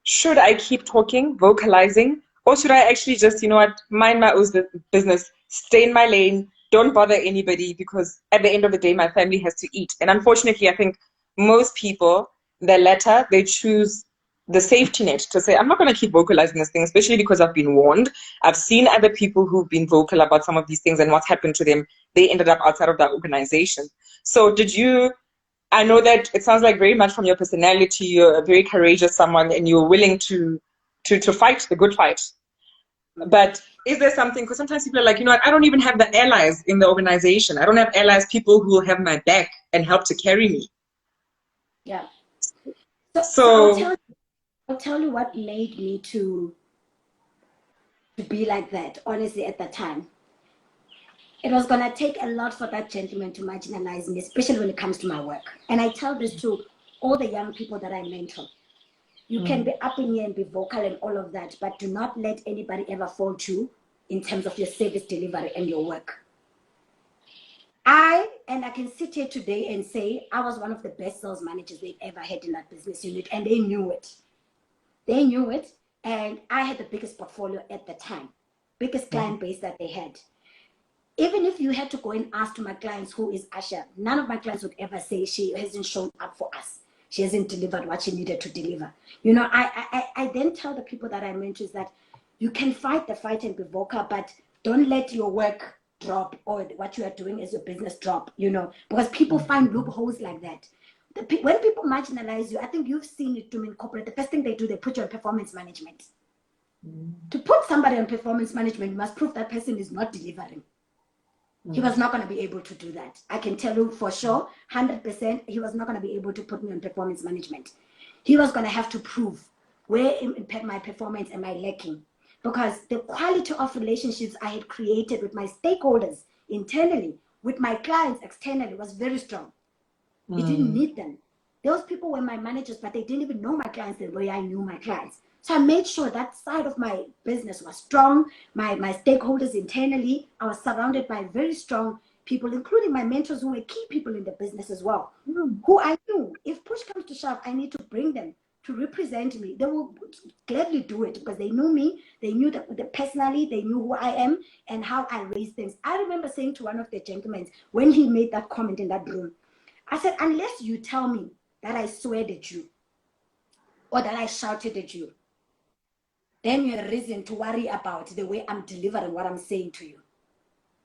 should I keep talking, vocalizing, or should I actually just, you know what, mind my own business, stay in my lane, don't bother anybody, because at the end of the day, my family has to eat. And unfortunately, I think most people, the latter, they choose the safety net to say, I'm not going to keep vocalizing this thing, especially because I've been warned. I've seen other people who've been vocal about some of these things and what's happened to them. They ended up outside of that organization. So did you, I know that it sounds like very much from your personality, you're a very courageous someone and you're willing to fight the good fight. But is there something, because sometimes people are like, you know what, I don't even have the allies in the organization. I don't have allies, people who will have my back and help to carry me. Yeah. So I'll tell you, I'll tell you what made me to be like that, honestly, at the time. It was going to take a lot for that gentleman to marginalize me, especially when it comes to my work. And I tell this to all the young people that I mentor. You can be up in here and be vocal and all of that, but do not let anybody ever fault you in terms of your service delivery and your work. I can sit here today and say I was one of the best sales managers they've ever had in that business unit, and they knew it. They knew it, and I had the biggest portfolio at the time, biggest client base that they had. Even if you had to go and ask to my clients, who is Asya, none of my clients would ever say she hasn't shown up for us. She hasn't delivered what she needed to deliver. You know, I then tell the people that I mentor is that you can fight the fight and be vocal, but don't let your work drop or what you are doing as your business drop, you know, because people find loopholes like that. When people marginalize you, I think you've seen it too in corporate. The first thing they do, they put you on performance management. To put somebody on performance management, you must prove that person is not delivering. He was not going to be able to do that. I can tell you for sure, 100%, he was not going to be able to put me on performance management. He was going to have to prove where in my performance am I lacking. Because the quality of relationships I had created with my stakeholders internally, with my clients externally, was very strong. You didn't need them. Those people were my managers, but they didn't even know my clients the way I knew my clients. So I made sure that side of my business was strong. My stakeholders internally, I was surrounded by very strong people, including my mentors who were key people in the business as well, who I knew if push comes to shove, I need to bring them to represent me. They will gladly do it because they knew me. They knew that personally, they knew who I am and how I raise things. I remember saying to one of the gentlemen when he made that comment in that room, I said, unless you tell me that I sweared at you or that I shouted at you, then you have reason to worry about the way I'm delivering what I'm saying to you.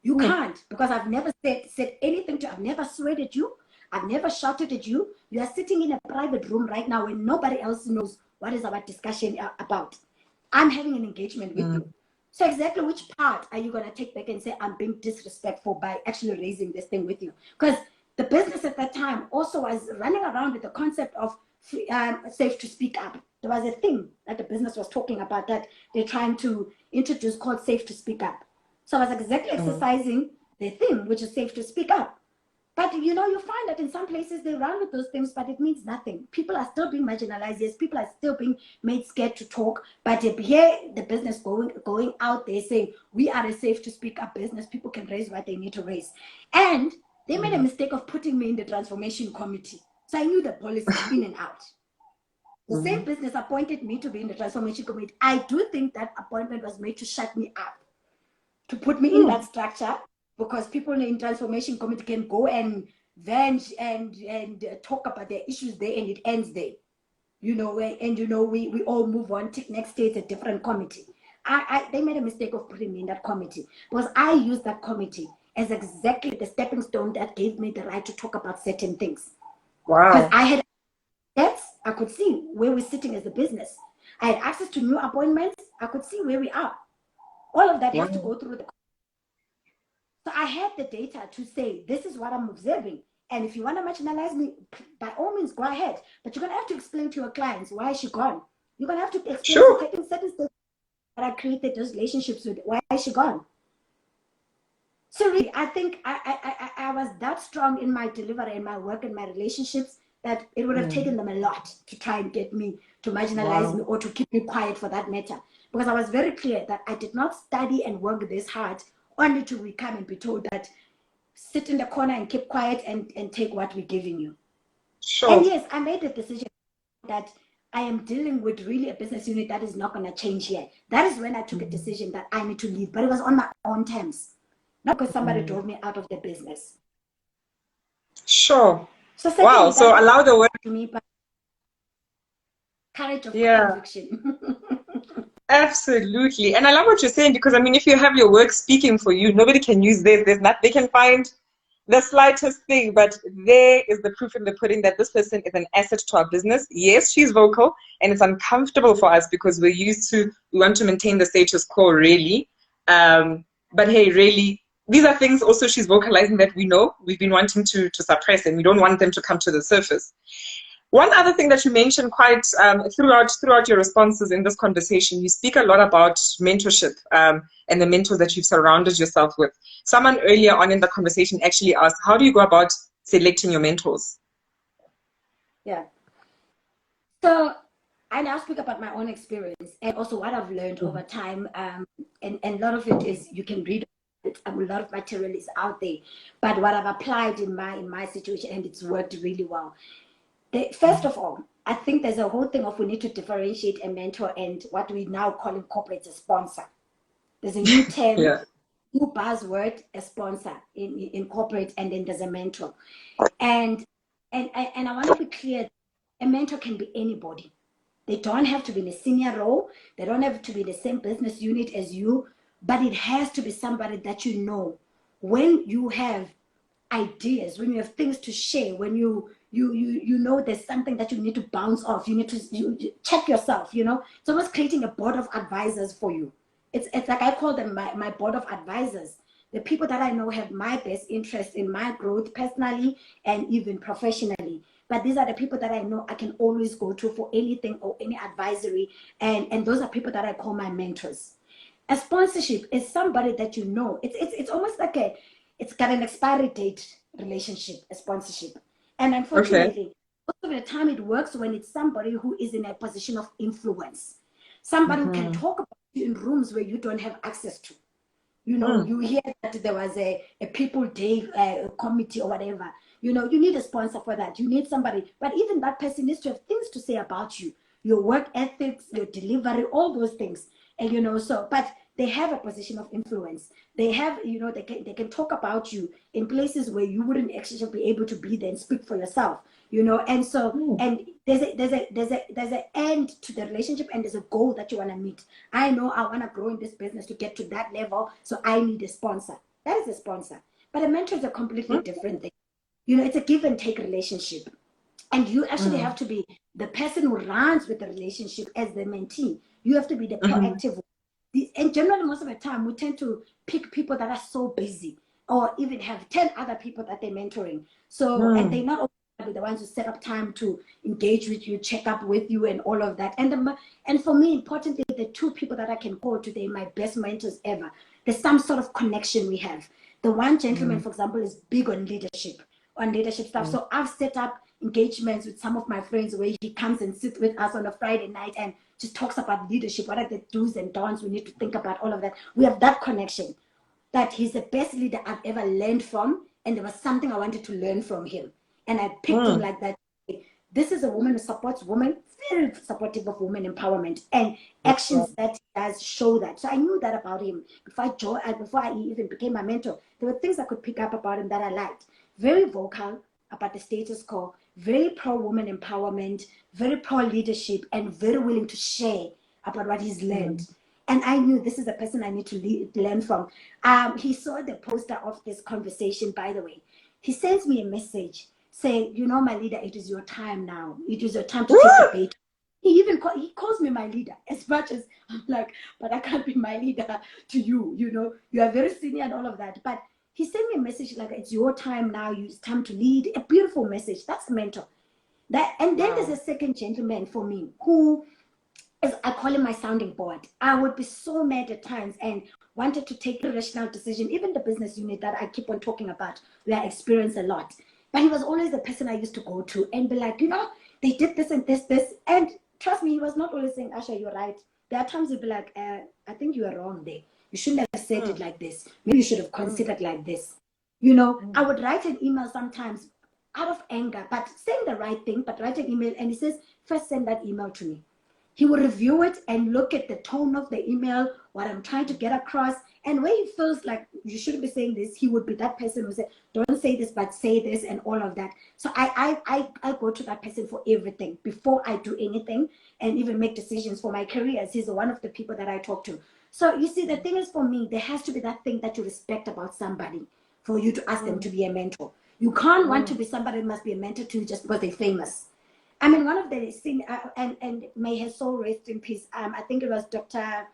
You can't, because I've never said anything to you. I've never sweared at you. I've never shouted at you. You are sitting in a private room right now when nobody else knows what is our discussion about. I'm having an engagement with you. So exactly which part are you going to take back and say, I'm being disrespectful by actually raising this thing with you? Because the business at that time also was running around with the concept of safe to speak up. There was a thing that the business was talking about that they're trying to introduce called safe to speak up. So I was exactly exercising the thing, which is safe to speak up. But you know, you find that in some places they run with those things, but it means nothing. People are still being marginalized. Yes, people are still being made scared to talk. But here, the business going out there saying, we are a safe to speak up business. People can raise what they need to raise. And they made a mistake of putting me in the transformation committee. So I knew the policy in and out. The same business appointed me to be in the transformation committee. I do think that appointment was made to shut me up, to put me in that structure, because people in transformation committee can go and vent and talk about their issues there, and it ends there. You know, and you know, we all move on. Next day it's a different committee. They made a mistake of putting me in that committee because I used that committee as exactly the stepping stone that gave me the right to talk about certain things. Wow. Because I had I could see where we're sitting as a business. I had access to new appointments. I could see where we are. All of that has to go through the. So I had the data to say, this is what I'm observing. And if you want to marginalize me, by all means, go ahead. But you're going to have to explain to your clients, why is she gone? You're going to have to explain to certain steps that I created those relationships with, why is she gone? So really, I think I was that strong in my delivery and my work and my relationships that it would have taken them a lot to try and get me to marginalize me or to keep me quiet for that matter. Because I was very clear that I did not study and work this hard only to come and be told that sit in the corner and keep quiet and take what we're giving you. Sure. And yes, I made the decision that I am dealing with really a business unit that is not going to change here. That is when I took a decision that I need to leave, but it was on my own terms, not because somebody drove me out of the business. Sure. So wow. So allow the word to me, but courage of conviction. Absolutely. And I love what you're saying, because I mean, if you have your work speaking for you, nobody can use this. There's not, they can find the slightest thing, but there is the proof in the pudding that this person is an asset to our business. Yes, she's vocal, and it's uncomfortable for us because we want to maintain the status quo, really. But hey, really, these are things also she's vocalizing that we know we've been wanting to suppress, and we don't want them to come to the surface. One other thing that you mentioned quite throughout your responses in this conversation, you speak a lot about mentorship and the mentors that you've surrounded yourself with. Someone earlier on in the conversation actually asked, how do you go about selecting your mentors? Yeah. So I now speak about my own experience and also what I've learned over time. And a lot of it is you can read it. A lot of material is out there, but what I've applied in my situation, and it's worked really well. First of all, I think there's a whole thing of we need to differentiate a mentor and what we now call in corporate a sponsor. There's a new term, Yeah. new buzzword, a sponsor in corporate, and then there's a mentor. And I want to be clear, a mentor can be anybody. They don't have to be in a senior role. They don't have to be in the same business unit as you, but it has to be somebody that you know. When you have ideas, when you have things to share, when you know there's something that you need to bounce off, you need to you check yourself, you know. It's almost creating a board of advisors for you. It's like I call them my board of advisors. The people that I know have my best interest in my growth personally and even professionally. But these are the people that I know I can always go to for anything or any advisory. And those are people that I call my mentors. A sponsorship is somebody that you know. It's almost like it's got an expiry date relationship, a sponsorship. And unfortunately, most of the time it works when it's somebody who is in a position of influence. Somebody who can talk about you in rooms where you don't have access to. You know, you hear that there was a people day committee or whatever. You know, you need a sponsor for that. You need somebody. But even that person needs to have things to say about you, your work ethics, your delivery, all those things. And, you know, so, but they have a position of influence. They have, you know, they can talk about you in places where you wouldn't actually be able to be there and speak for yourself, you know. And so, and there's an end to the relationship, and there's a goal that you want to meet. I know I want to grow in this business to get to that level, so I need a sponsor. That is a sponsor. But a mentor is a completely different thing. You know, it's a give and take relationship. And you actually have to be the person who runs with the relationship as the mentee. You have to be the proactive. And generally, most of the time, we tend to pick people that are so busy or even have 10 other people that they're mentoring. So, and they not only the ones who set up time to engage with you, check up with you, and all of that. And for me, importantly, the two people that I can call today, my best mentors ever, there's some sort of connection we have. The one gentleman, for example, is big on leadership stuff. So I've set up engagements with some of my friends where he comes and sits with us on a Friday night and just talks about leadership. What are the do's and don'ts we need to think about, all of that. We have that connection, that he's the best leader I've ever learned from, and there was something I wanted to learn from him. And I picked him like that. This is a woman who supports women, very supportive of women empowerment, and actions that he does show that. So I knew that about him before I even became my mentor. There were things I could pick up about him that I liked. Very vocal about the status quo, very pro-woman empowerment, very pro-leadership, and very willing to share about what he's learned. And I knew this is a person I need to learn from. He saw the poster of this conversation, by the way. He sends me a message saying, you know, my leader, it is your time now. It is your time to take the bait. He calls me my leader, as much as I'm like, but I can't be my leader to you, you know. You are very senior and all of that. But he sent me a message like, it's your time now. It's time to lead. A beautiful message. That's the mentor. And then there's a second gentleman for me who is, I call him my sounding board. I would be so mad at times and wanted to take a rational decision. Even the business unit that I keep on talking about, where I experience a lot. But he was always the person I used to go to and be like, you know, they did this and this. And trust me, he was not always saying, Asha, you're right. There are times he'd be like, I think you are wrong there. You shouldn't have said it like this. Maybe you should have considered like this. You know, I would write an email sometimes out of anger, but saying the right thing, but write an email. And he says, first send that email to me. He will review it and look at the tone of the email, what I'm trying to get across. And where he feels like you shouldn't be saying this, he would be that person who said, don't say this, but say this and all of that. So I go to that person for everything before I do anything and even make decisions for my careers. He's one of the people that I talk to. So you see, the thing is, for me, there has to be that thing that you respect about somebody for you to ask them to be a mentor. You can't want to be somebody who must be a mentor to just because they're famous. I mean, one of the things, and may his soul rest in peace. I think it was Dr.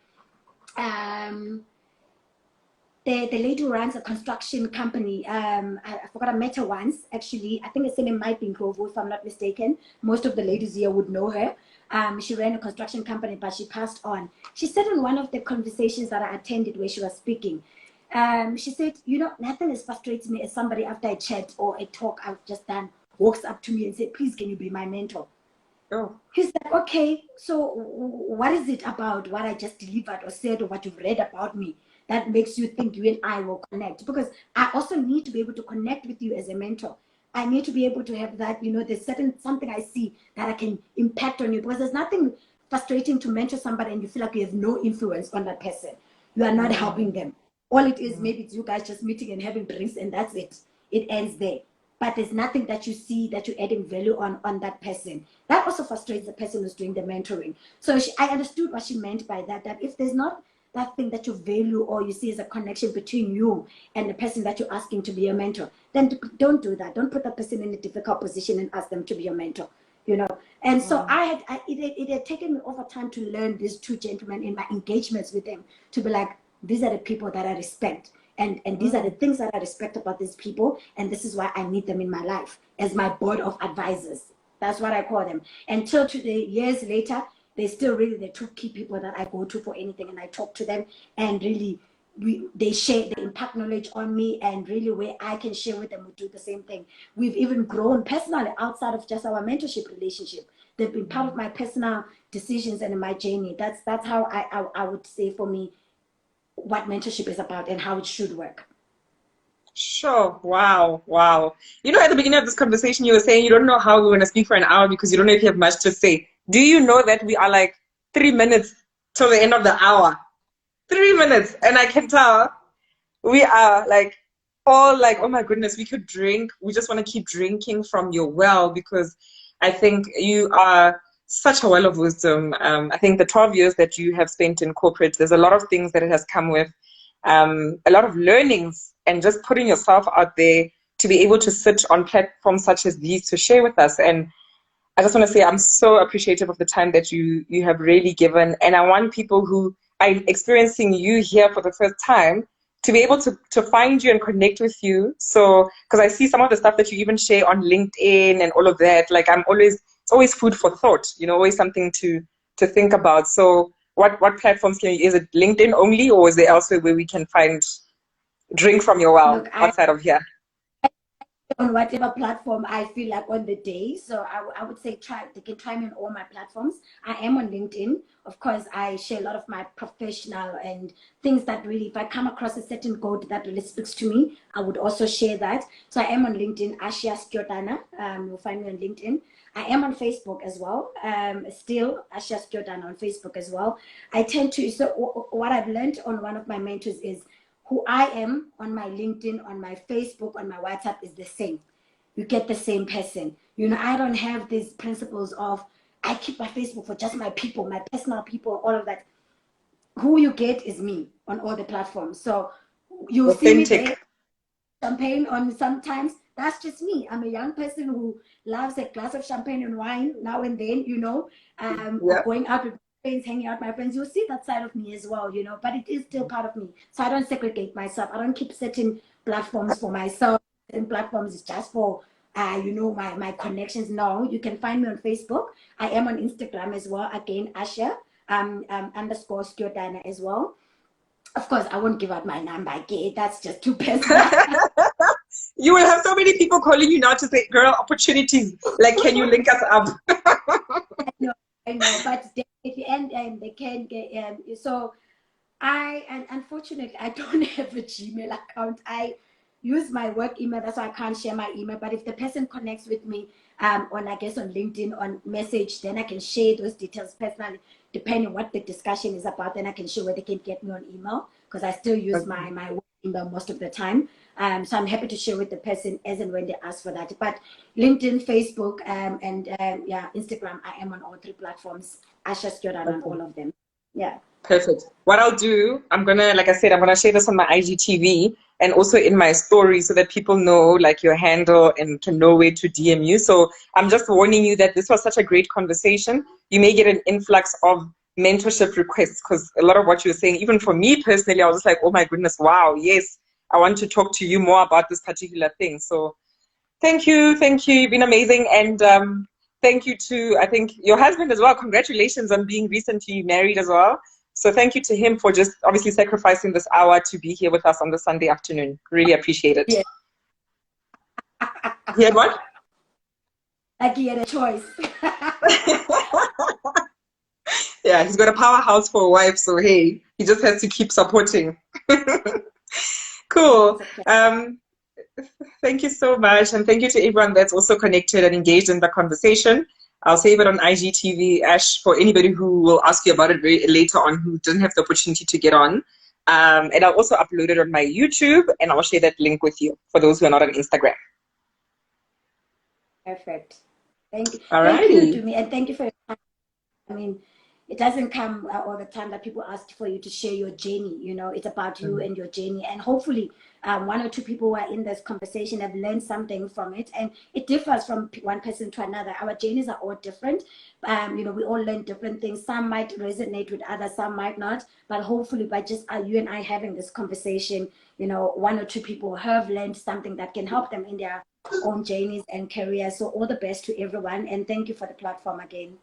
the lady who runs a construction company, I forgot, I met her once, actually. I think her name might be Grovo, if I'm not mistaken. Most of the ladies here would know her. She ran a construction company, but she passed on. She said in one of the conversations that I attended where she was speaking, she said, you know, nothing is frustrating me as somebody after a chat or a talk I've just done walks up to me and said, please, can you be my mentor? Oh. He's like, okay, so what is it about what I just delivered or said or what you've read about me that makes you think you and I will connect? Because I also need to be able to connect with you as a mentor. I need to be able to have that, you know, there's something I see that I can impact on you, because there's nothing frustrating to mentor somebody and you feel like you have no influence on that person. You are not helping them. All it is, maybe it's you guys just meeting and having drinks and that's it. It ends there. But there's nothing that you see that you're adding value on that person. That also frustrates the person who's doing the mentoring. So I understood what she meant by that, that if there's not that thing that you value or you see as a connection between you and the person that you're asking to be your mentor, then don't do that. Don't put that person in a difficult position and ask them to be your mentor, you know. And so it had taken me over time to learn these two gentlemen in my engagements with them, to be like, these are the people that I respect. And these are the things that I respect about these people. And this is why I need them in my life as my board of advisors. That's what I call them. Until today, years later, they're still really the two key people that I go to for anything. And I talk to them, and really they share, they impact knowledge on me, and really where I can share with them, we do the same thing. We've even grown personally outside of just our mentorship relationship. They've been part of my personal decisions and in my journey. That's how I would say, for me, what mentorship is about and how it should work. Sure. Wow. Wow. You know, at the beginning of this conversation, you were saying you don't know how we're going to speak for an hour because you don't know if you have much to say. Do you know that we are like 3 minutes till the end of the hour? 3 minutes. And I can tell we are like all like, oh my goodness, we could drink. We just want to keep drinking from your well, because I think you are such a well of wisdom. I think the 12 years that you have spent in corporate, there's a lot of things that it has come with, a lot of learnings, and just putting yourself out there to be able to sit on platforms such as these to share with us. And I just want to say I'm so appreciative of the time that you have really given. And I want people who are experiencing you here for the first time to be able to find you and connect with you. So, because I see some of the stuff that you even share on LinkedIn and all of that, like it's always food for thought, you know, always something to think about. So what platforms is it LinkedIn only, or is there elsewhere where we can drink from your well? Look, outside of here? On whatever platform I feel like on the day. So I would say they can try me on all my platforms. I am on LinkedIn. Of course, I share a lot of my professional and things that really, if I come across a certain code that really speaks to me, I would also share that. So I am on LinkedIn, Asya Styodana. You'll find me on LinkedIn. I am on Facebook as well. Still, Asya Styodana on Facebook as well. I tend to, so what I've learned on one of my mentors is, who I am on my LinkedIn, on my Facebook, on my WhatsApp is the same. You get the same person. You know, I don't have these principles of, I keep my Facebook for just my people, my personal people, all of that. Who you get is me on all the platforms. So you'll see me there, champagne on sometimes. That's just me. I'm a young person who loves a glass of champagne and wine now and then, you know, going out with friends, hanging out with my friends. You'll see that side of me as well, you know, but it is still part of me. So I don't segregate myself. I don't keep certain platforms for myself. Certain platforms is just for, you know, my connections. No, you can find me on Facebook. I am on Instagram as well. Again, Asya _ Styodana as well. Of course, I won't give out my number again. That's just too personal. You will have so many people calling you now to say, girl, opportunities. Like, can you link us up? I know, but definitely, and they can get, so and unfortunately, I don't have a Gmail account. I use my work email, that's why I can't share my email. But if the person connects with me on, I guess, on LinkedIn, on message, then I can share those details personally, depending on what the discussion is about. Then I can share where they can get me on email, because I still use my work email most of the time. So I'm happy to share with the person as and when they ask for that. But LinkedIn, Facebook, and Instagram, I am on all three platforms. Asya Styodana on all of them. Yeah. Perfect. What I'll do, I'm gonna, like I said, I'm gonna share this on my IGTV and also in my story, so that people know like your handle and can know where to DM you. So I'm just warning you that this was such a great conversation. You may get an influx of mentorship requests, because a lot of what you were saying, even for me personally, I was just like, oh my goodness, wow, yes, I want to talk to you more about this particular thing. So thank you. You've been amazing. And thank you to, I think, your husband as well. Congratulations on being recently married as well. So thank you to him for just obviously sacrificing this hour to be here with us on the Sunday afternoon. Really appreciate it. Yeah. He had what? Like he had a choice. Yeah, he's got a powerhouse for a wife, so hey, he just has to keep supporting. Cool. Thank you so much, and thank you to everyone that's also connected and engaged in the conversation. I'll save it on IGTV, Ash, for anybody who will ask you about it later on who didn't have the opportunity to get on. And I'll also upload it on my YouTube, and I'll share that link with you for those who are not on Instagram. Perfect. Thank you. Alrighty. Thank you to me, and thank you for your time. I mean, it doesn't come all the time that people ask for you to share your journey. You know, it's about you and your journey. And hopefully, one or two people who are in this conversation have learned something from it. And it differs from one person to another. Our journeys are all different. You know, we all learn different things. Some might resonate with others, some might not. But hopefully, by just you and I having this conversation, you know, one or two people have learned something that can help them in their own journeys and careers. So all the best to everyone. And thank you for the platform again.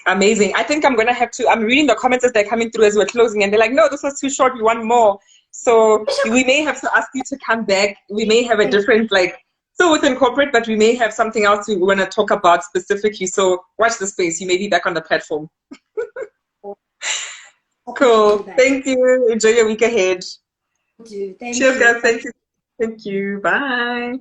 Amazing. I think I'm going to have to, I'm reading the comments as they're coming through as we're closing, and they're like, no, this was too short. We want more. So we may have to ask you to come back. We may have a different, like, still within corporate, but we may have something else we want to talk about specifically. So watch the space. You may be back on the platform. Cool. Thank you. Enjoy your week ahead. Thank you. Cheers, guys. Thank you. Thank you. Bye.